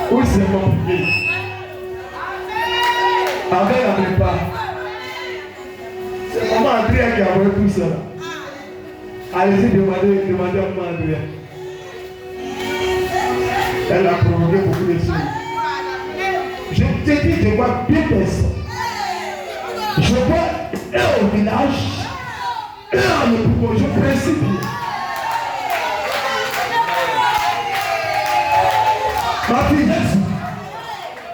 Oui, c'est compliqué. Avec la prépa. C'est maman Andrea qui a envoyé tout ça. Allez-y, demandez à maman Andrea. Elle a provoqué beaucoup de choses. Je te dis, je vois 2 personnes. Je vois un au village, un à Yopougo, je précise. Ma fille,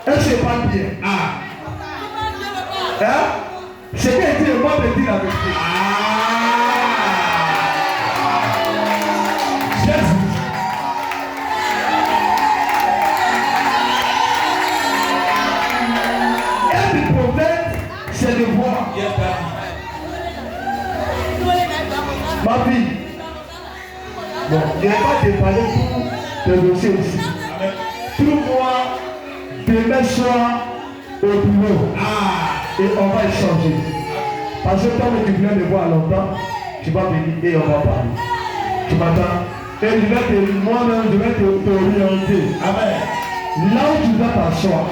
elle se parle bien. Ah. Hein? C'est qu'elle dit, moi, je dis la vérité. Ah. Jésus. Un des prophètes, c'est de voir. Ma fille. Bon, il n'y a pas de parler pour te dossier ici. Trouve-moi demain soir au bureau. Et on va échanger. Parce que comme tu viens me voir longtemps, tu vas venir et on va parler. Tu m'entends? Et moi-même, je vais t'orienter. Amen. Là où tu vas t'asseoir,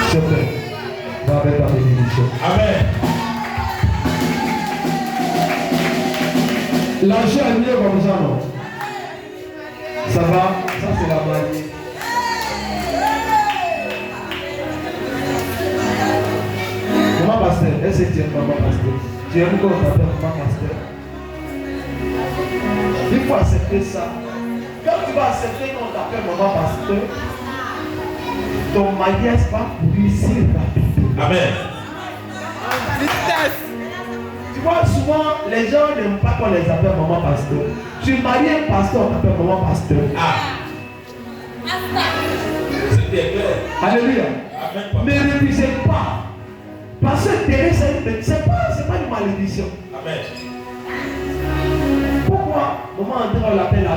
s'il te plaît, va avec ta bénédiction. Amen. L'argent est mieux comme ça, non? Ça va? Ça c'est la magie. Maman pasteur, est-ce que tu aimes maman pasteur? Tu aimes qu'on t'appelle maman pasteur? Il faut accepter ça. Quand tu vas accepter qu'on t'appelle maman pasteur, ton mariage va courir si rapide. Amen. Tu Tu vois, souvent, les gens n'aiment pas qu'on les appelle maman pasteur. Tu maries un pasteur, on t'appelle maman pasteur. C'était clair. Alléluia. Amen, papa. Ne refusez pas. Parce que Thérèse, c'est pas une malédiction. Amen. Pourquoi maman André, on l'appelle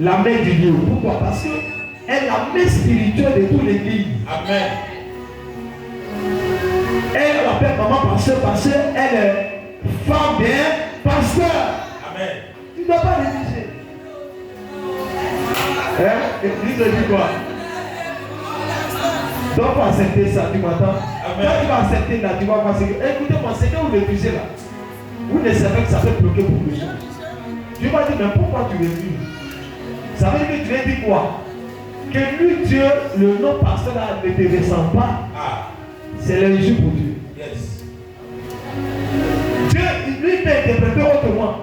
la mère du Dieu? Pourquoi? Parce qu'elle est la mère spirituelle de toute l'église. Amen. Elle l'appelle maman pasteur parce qu'elle est femme bien pasteur. Amen. Tu ne dois pas réviser. L'église dit quoi? Donc, il faut accepter ça, tu m'entends? Quand tu vas accepter là, tu vas voir ce que. Écoutez-moi, c'est que vous refusez là. Vous ne savez que ça peut bloquer beaucoup de choses. Tu vas dire, mais pourquoi tu refuses? Ça veut dire que tu viens dire quoi? Que lui, Dieu, le nom pasteur là ne te ressemble pas. C'est l'injure pour Dieu. Yes. Dieu, lui, peut interpréter autrement.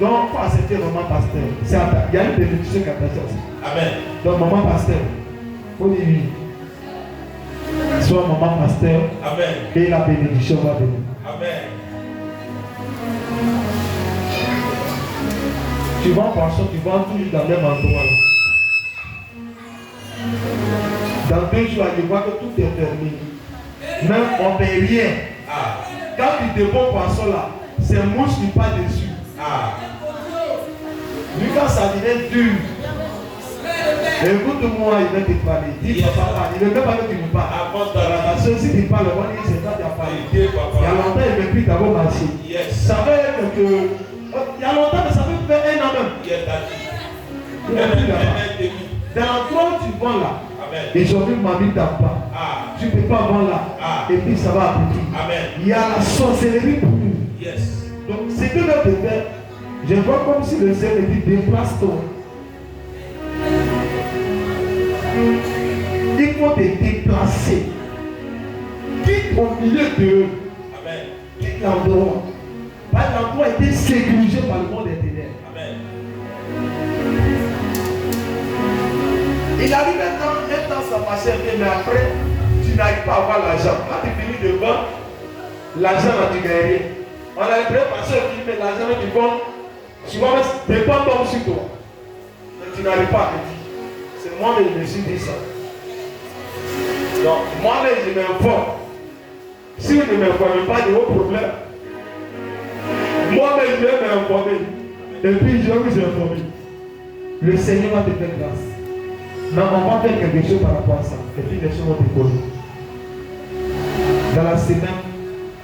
Donc, il faut accepter maman pasteur. Il y a une bénédiction qui a passé aussi. Amen. Donc, maman pasteur, il faut dire oui. Soit maman pasteur. Amen. Et la bénédiction va venir. Amen. Tu vas en passant, tu vas toujours dans le même endroit. Dans 2 jours, tu vois que tout est fermé. Même on ne paye rien. Quand tu déposes poisson là, c'est mouche qui passe dessus. Lui, quand ça devient dur, écoute-moi, il va te parler. Dis papa, il ne veut pas que tu me parles. Parce que si tu parles, on va dire c'est toi qui as parlé. Il y a longtemps, il ne veut plus d'abord marcher. Ça veut dire que. Il y a longtemps, mais ça peut faire 1 an même. Il n'y a plus là-bas. Dans l'endroit où tu vends là, ils ont vu mamie t'as pas. Tu ne peux pas vendre là. Et puis ça va aboutir. Il y a la sorcellerie pour nous. Donc, c'est que notre faire. Je vois comme si le Seigneur dit déplace-toi. Il faut te déplacer. Quitte au milieu d'eux. Quitte l'endroit. L'endroit a été sécurisé par le monde des ténèbres. Il arrive un temps ça passait bien, mais après, tu n'arrives pas à avoir l'argent. Quand tu finis de vendre, l'argent là, tu gagnes rien. On a l'impression parce que tu mets l'argent là, tu vends, souvent, des pas tombent sur toi. Mais tu n'arrives pas à te dire. C'est moi-même qui me suis dit ça. Donc, moi-même, je m'informe. Si vous ne m'informez pas de vos problèmes, moi-même, je vais m'informer. Et puis, je vais vous informer. Le Seigneur va te faire grâce. Mais on va faire quelque chose par rapport à ça. Et puis, les choses vont te connaître. Dans la semaine,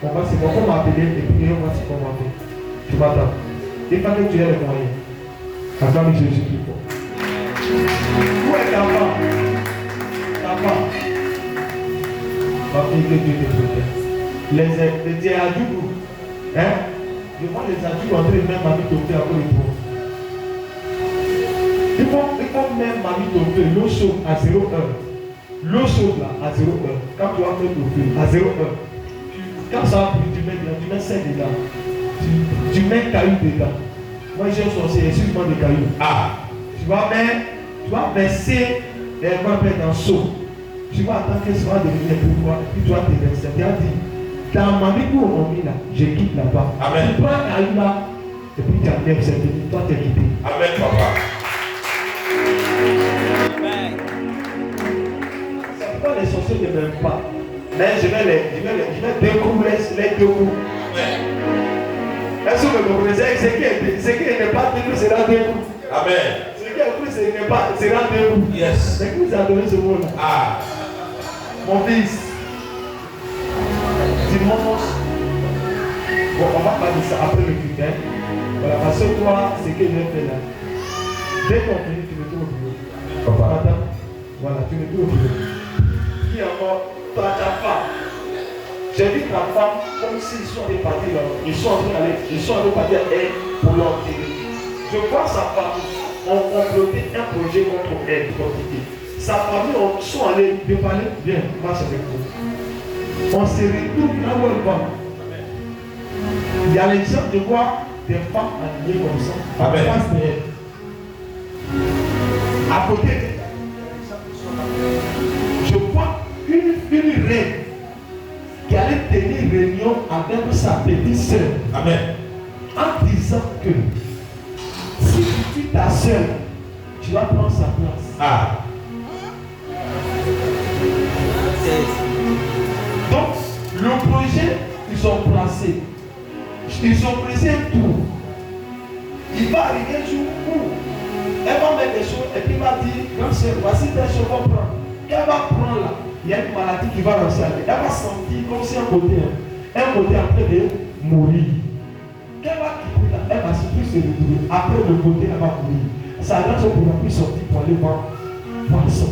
on va se voir. On va appeler et puis on va se voir. Tu m'attends. Il faut que tu aies les moyens. Attends, Jésus qui faut. Où est ta femme? Ta femme. Ma fille, que Dieu te protège. Les adultes, hein? Je vois les adultes entrer même mamie tomber à cause de toi. Il faut même mamie tomber l'eau chaude à 0,1. L'eau chaude là à 0,1. Quand tu vas faire ton feu à 0,1. Quand ça va plus, tu mets 5 dedans. Tu mets caillou dedans. Moi j'ai un sorcier, excuse-moi des cailloux. Tu vas verser les mains dans le seau. Tu vas attendre que ça va devenir pouvoir. Et puis tu vas te verser. Tu vas dire, dans ma vie où on est là, je quitte là-bas. Tu prends un caillou là, et puis tu enlèves cette vie. Toi tu es quitté. Amen, papa. C'est pourquoi les sorciers ne m'aiment pas. Mais je vais découvrir les deux coups. Est-ce que vous comprenez? Ce qui n'est pas découvert sera deux coups. Amen. Ce qui est découvert sera deux coups. Yes. C'est qui vous a donné ce mot-là? Mon fils. Dimanche. Bon, on va parler de ça après le culte. Voilà, parce que toi, ce que je vais faire là. Dès qu'on finit, tu me trouves au bureau. Papa. Voilà, tu me trouves au bureau. Qui est encore? Toi, ta femme. J'ai vu ta femme comme s'ils sont allés partir là. Ils sont allés partir pour l'enterrer. Je vois sa femme, on complotait un projet contre elle, sa famille, on sont allés de parler, viens, marche avec nous. On se retrouve là où elle va. Il y a les gens de voir des femmes alignées comme ça, en face de elle. À côté d'elle, je vois une reine qui allait tenu réunion avec sa petite soeur. Amen. En disant que si tu tues ta soeur, tu vas prendre sa place. Ah. Donc, le projet, ils ont placé. Ils ont placé tout. Il va arriver un jour où elle va mettre des choses et puis il va dire, non, c'est voici des choses qu'on prend. Elle va prendre là. Il y a une maladie qui va lancer. Elle va sentir comme si un côté est en train de mourir. Elle va quitter là, elle va se plus se retrouver. Après le côté, elle va mourir. Sa grâce pourra plus sortir pour aller voir poisson.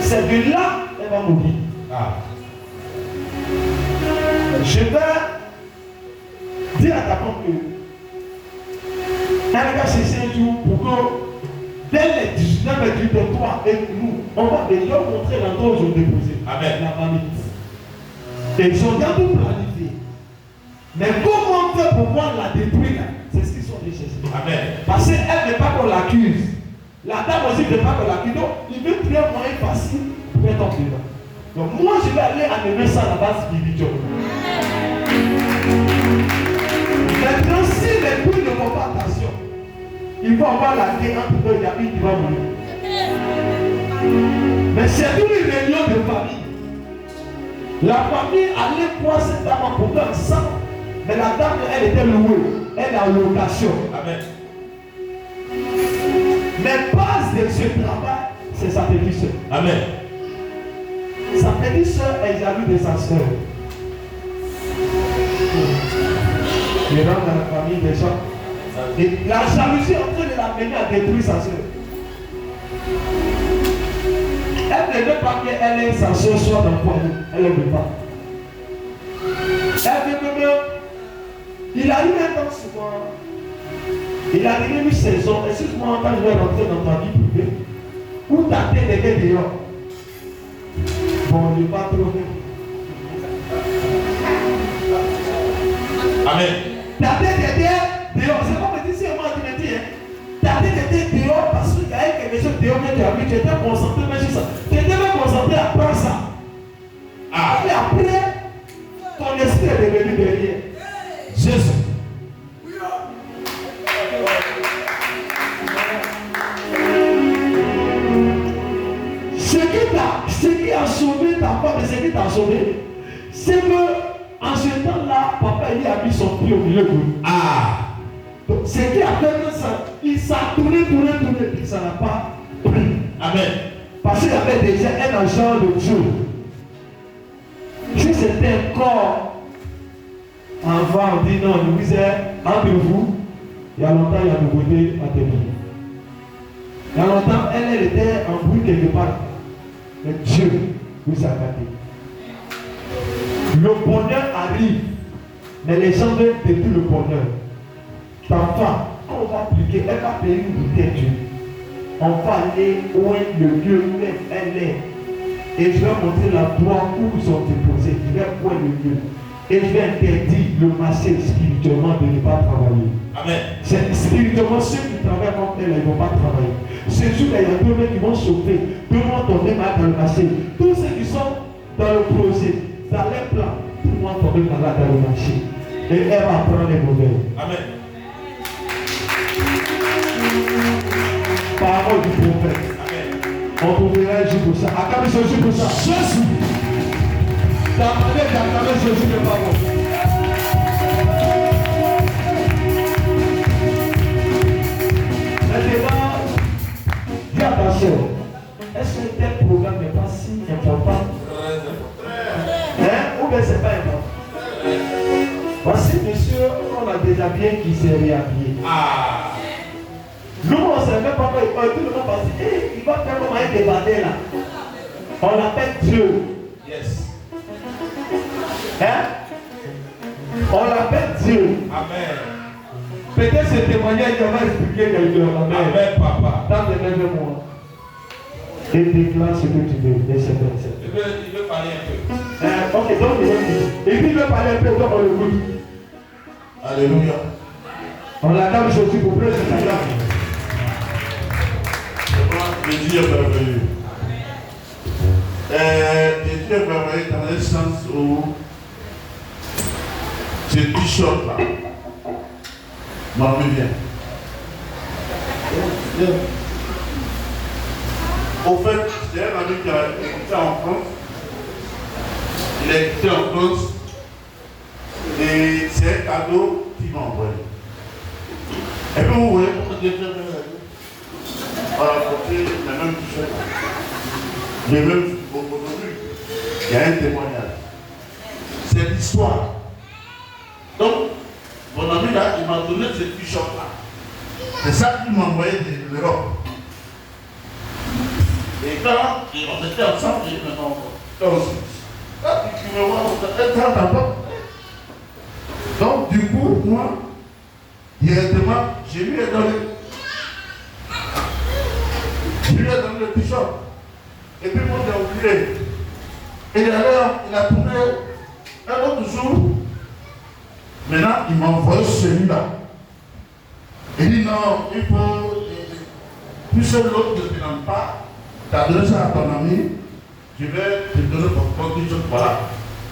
C'est de là elle va mourir. Ah. Je vais dire à ta femme que elle va chercher un jour pour que dès les 19 et 23 et nous, on va leur montrer l'endroit où ils ont déposé. Amen. La famille. Et ils ont bien tout planifié. Mais comment faire pour pouvoir la détruire? C'est ce qu'ils sont allés chercher. Amen. Parce qu'elle ne veut pas qu'on l'accuse. La dame aussi ne veut pas qu'on l'accuse. Donc, il veut trouver un moyen facile pour être en dedans. Donc, moi, je vais aller amener ça à la base spirituelle. Maintenant, si les couilles ne font pas attention, il faut avoir la guerre entre eux, il y a une qui va mourir. Mais c'est une réunion de famille. La famille allait voir cette dame en portant sang. Mais la dame, elle était louée. Elle est en location. Amen. Mais base de ce travail, c'est sa petite soeur. Amen. Sa petite soeur est jalouse de sa soeur. Il rentre dans la famille des gens. Et la jalousie est en train de l'amener à détruire sa soeur. Elle ne veut pas qu'elle et sa soeur soient dans le foyer. Elle ne veut pas. Elle veut que il arrive un temps souvent. Il arrive une saison. Excuse-moi, quand je vais rentrer dans ta vie privée, où ta tête était dehors. Bon, je ne vais pas trop. Amen. Ta tête était dehors. C'est pas me dire, c'est moi qui me dis. Ta tête était dehors parce qu'il y a quelque chose dehors que tu as vu. Tu étais concentré même sur ça. Tu étais même concentré à part ça. Ah. Et après, ton esprit est devenu derrière. Jésus. Ce qui a sauvé ta femme et ce qui t'a sauvé, c'est que en ce temps-là, papa il a mis son pied au milieu de nous. Ah. Donc, ce qui a fait que ça, il s'est tourné, et ça n'a pas pris. Amen. Parce qu'il y avait déjà un agent de Dieu. Si c'était un corps, avant on dit non, nous disons entre vous, il y a longtemps il y a nouveauté à tenir. Il y a longtemps, elle était en bruit quelque part. Mais Dieu vous a gardé. Le bonheur arrive, mais les gens veulent détruire le bonheur. Ta femme, quand on va appliquer, elle va payer une bouteille Dieu. On va aller où est le lieu où elle est. Et je vais montrer l'endroit où ils sont déposés. Je vais où est le lieu. Et je vais interdire le marché spirituellement de ne pas travailler. Amen. C'est spirituellement ceux qui travaillent comme elle, ils ne vont pas travailler. Ceux qui il y a deux mecs qui vont sauver, deux vont tomber malade dans le marché. Tous ceux qui sont dans le projet, dans les plans, tout le monde tomber malade dans le marché. Et elle va prendre les mauvais. Amen. Parole du prophète. Amen. On trouvera un jour pour ça. Acclamez Jésus pour ça. Jésus. T'as demandé d'acclamer Jésus de parole. Maintenant, dis attention. Est-ce que tel programme n'est pas si important? Hein? Ou bien c'est pas important? Voici monsieur, on a déjà bien qui s'est réhabillé. Ah. Nous, on ne sait même pas quoi tout le monde va dire, hey, il va faire comment il déballer là. On l'appelle Dieu. Yes. Hein? On l'appelle Dieu. Amen. Peut-être ce témoignage, il va expliquer quelque chose. Amen, papa. Dans les mêmes mois. Et déclare ce que tu veux. Il veut parler un peu. Ok, donc il veut dire. Et puis il veut parler un peu, donc on l'écoute. Alléluia. On l'acclame Jésus pour prêcher sa grâce. Le Dieu merveilleux. Dieu m'a envoyé dans le sens où ce t-shirt là m'en revient. Au fait, c'est un ami qui a écouté en France. Il a écouté en France. Et c'est un cadeau qu'il m'a envoyé. Et puis vous voyez pourquoi Dieu fait voilà, côté, la même t-shirt. J'ai même aujourd'hui, il y a un témoignage. C'est l'histoire. Donc, mon ami là, il m'a donné ce t-shirt là. C'est ça qu'il m'a envoyé de l'Europe. Et quand on était ensemble, il me dit aussi. Tu me vois, donc, du coup, moi, directement, je lui ai donné. Je lui ai donné le t-shirt. Et puis, moi, j'ai oublié. Et d'ailleurs, il a tourné un autre jour. Maintenant, il m'a envoyé celui-là. Il dit non, il faut. Puisque l'autre ne te demande pas, tu as donné ça à ton ami, je vais te donner ton t-shirt. Voilà.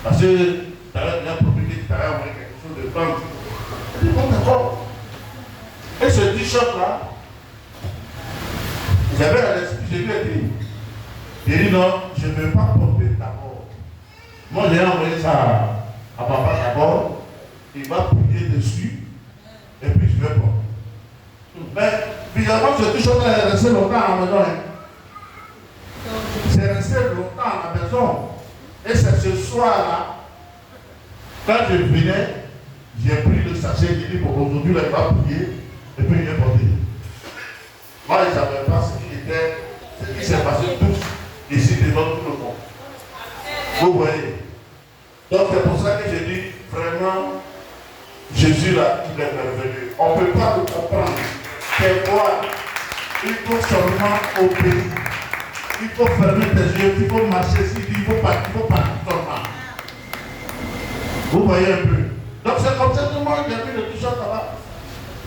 Parce que tu avais bien promis que tu avais envoyé quelque chose de vente. Il dit bon, d'accord. Et ce t-shirt-là, j'avais à l'esprit, je lui ai dit. Il dit non, je ne veux pas porter d'abord. Moi, j'ai envoyé ça à papa d'abord. Il va prier dessus. Et puis je vais porter. Mais finalement, ce t-shirt est resté longtemps à la maison. C'est resté longtemps à la maison. Et c'est ce soir-là, quand je venais, j'ai pris le sachet, j'ai dit pour aujourd'hui, il va prier. Et puis il est porté. Moi, je ne savais pas ce qui s'est passé tous ici devant tout le monde. Vous voyez. Donc c'est pour ça que j'ai dit vraiment, Jésus là, il est merveilleux. On ne peut pas le comprendre. C'est moi. Il faut seulement obéir. Il faut fermer tes yeux, il faut marcher ici, il faut partir seulement. Vous voyez un peu. Donc c'est comme ça que moi j'ai mis le t-shirt là-bas.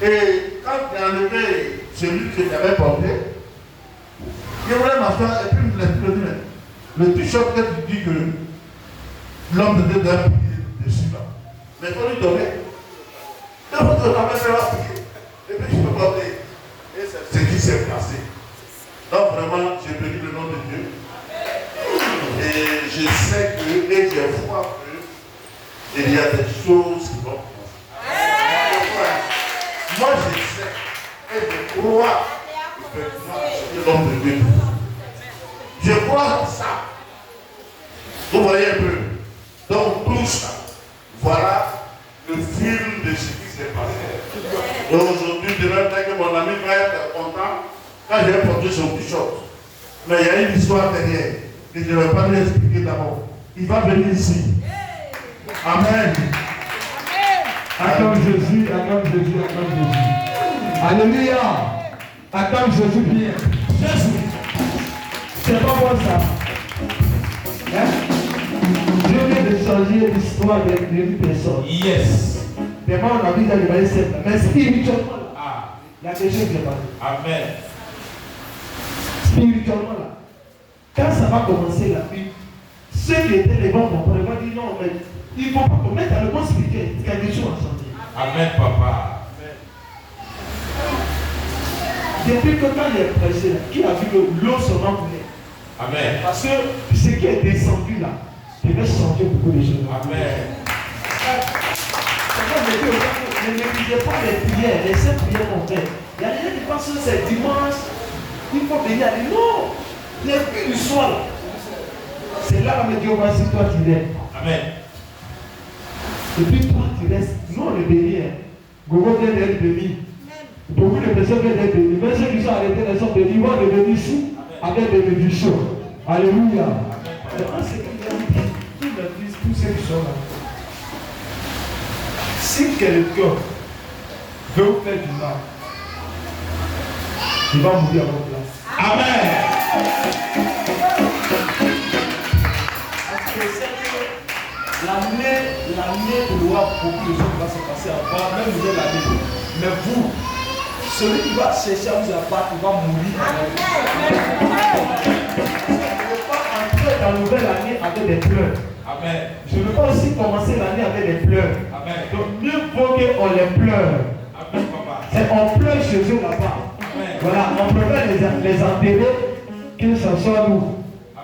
Et quand j'ai enlevé celui que j'avais porté, je voulais m'asseoir et puis il me laisse le dire. Le t-shirt que tu dis que l'homme de Dieu doit prier dessus là. Mais il faut lui donner. Il faut te la mettre là prier. Et puis je peux porter. Et c'est ce qui s'est passé. Donc vraiment, j'ai béni le nom de Dieu. Et je sais que, et j'ai foi que, il y a des choses qui vont commencer. Moi je sais, et je crois, que l'homme de Dieu. Je crois en ça. Vous voyez un peu. Donc tout ça, voilà le film de ce qui s'est passé. Et aujourd'hui, demain, que mon ami va être content quand j'ai porté son t-shirt. Mais il y a une histoire derrière que je ne vais pas lui expliquer d'abord. Il va venir ici. Amen. Acclame Jésus, acclame Jésus, acclame Jésus. Alléluia. Acclame Jésus bien. Jésus. C'est pas bon ça. Hein? Dieu vient de changer l'histoire d'une personne. Yes. Vraiment, on a vu dans le maïs, mais spirituellement, il y a quelque chose qui est passé. Amen. Spirituellement, là, quand ça va commencer la vie, ceux qui étaient les bons comprennent, vont dire non, mais il ne faut pas qu'on mette dans le monde spirituel, quelque chose a changé. Amen, papa. Depuis que quand il est prêché, qui a vu que l'eau se remplit? Amen. Parce que ce qui est descendu là, devait changer beaucoup de choses. Amen. Ne négligez pas les prières, les cinq prières qu'on fait. Il y a des gens qui pensent que c'est dimanche, il faut venir à dire non. Les prières du soir là, c'est là qu'on me dit voici toi tu restes. Amen. Et puis toi tu restes. Nous on est bénis. Gogo vient d'être béni. Beaucoup de personnes viennent d'être bénies. Même ceux qui sont arrêtés, ils sont bénis. Ils vont devenir ici avec des bénédictions. Alléluia. Maintenant, c'est qu'il y a qui me disent, tous ceux qui sont là. Si quelqu'un veut vous faire du mal, il va mourir à votre place. Amen. Parce que c'est que l'année de loi, beaucoup de choses vont se passer avant, même vous êtes l'année. Mais vous, celui qui va chercher à vous abattre, il va mourir. Ne pas entrer dans la nouvelle année avec des pleurs. Amen. Je ne veux pas aussi commencer l'année avec des pleurs. Amen. Donc mieux vaut qu'on les pleure. Amen, papa. C'est on pleure chez eux là-bas. Amen. Voilà, on préfère les enterrer que ce soit nous.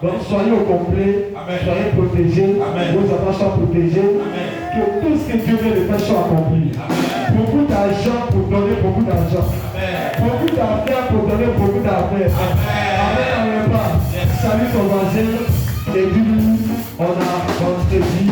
Donc soyez au complet, Amen. soyez protégés, Amen. vos enfants soient protégés, Amen. que tout ce que Dieu veut de faire soit accompli. Amen. Beaucoup d'argent pour donner beaucoup d'argent. Amen. Beaucoup d'affaires pour donner beaucoup d'affaires. Amen. Amen, pas. Yes. Salut ton voisin et dis-lui, on a vendredi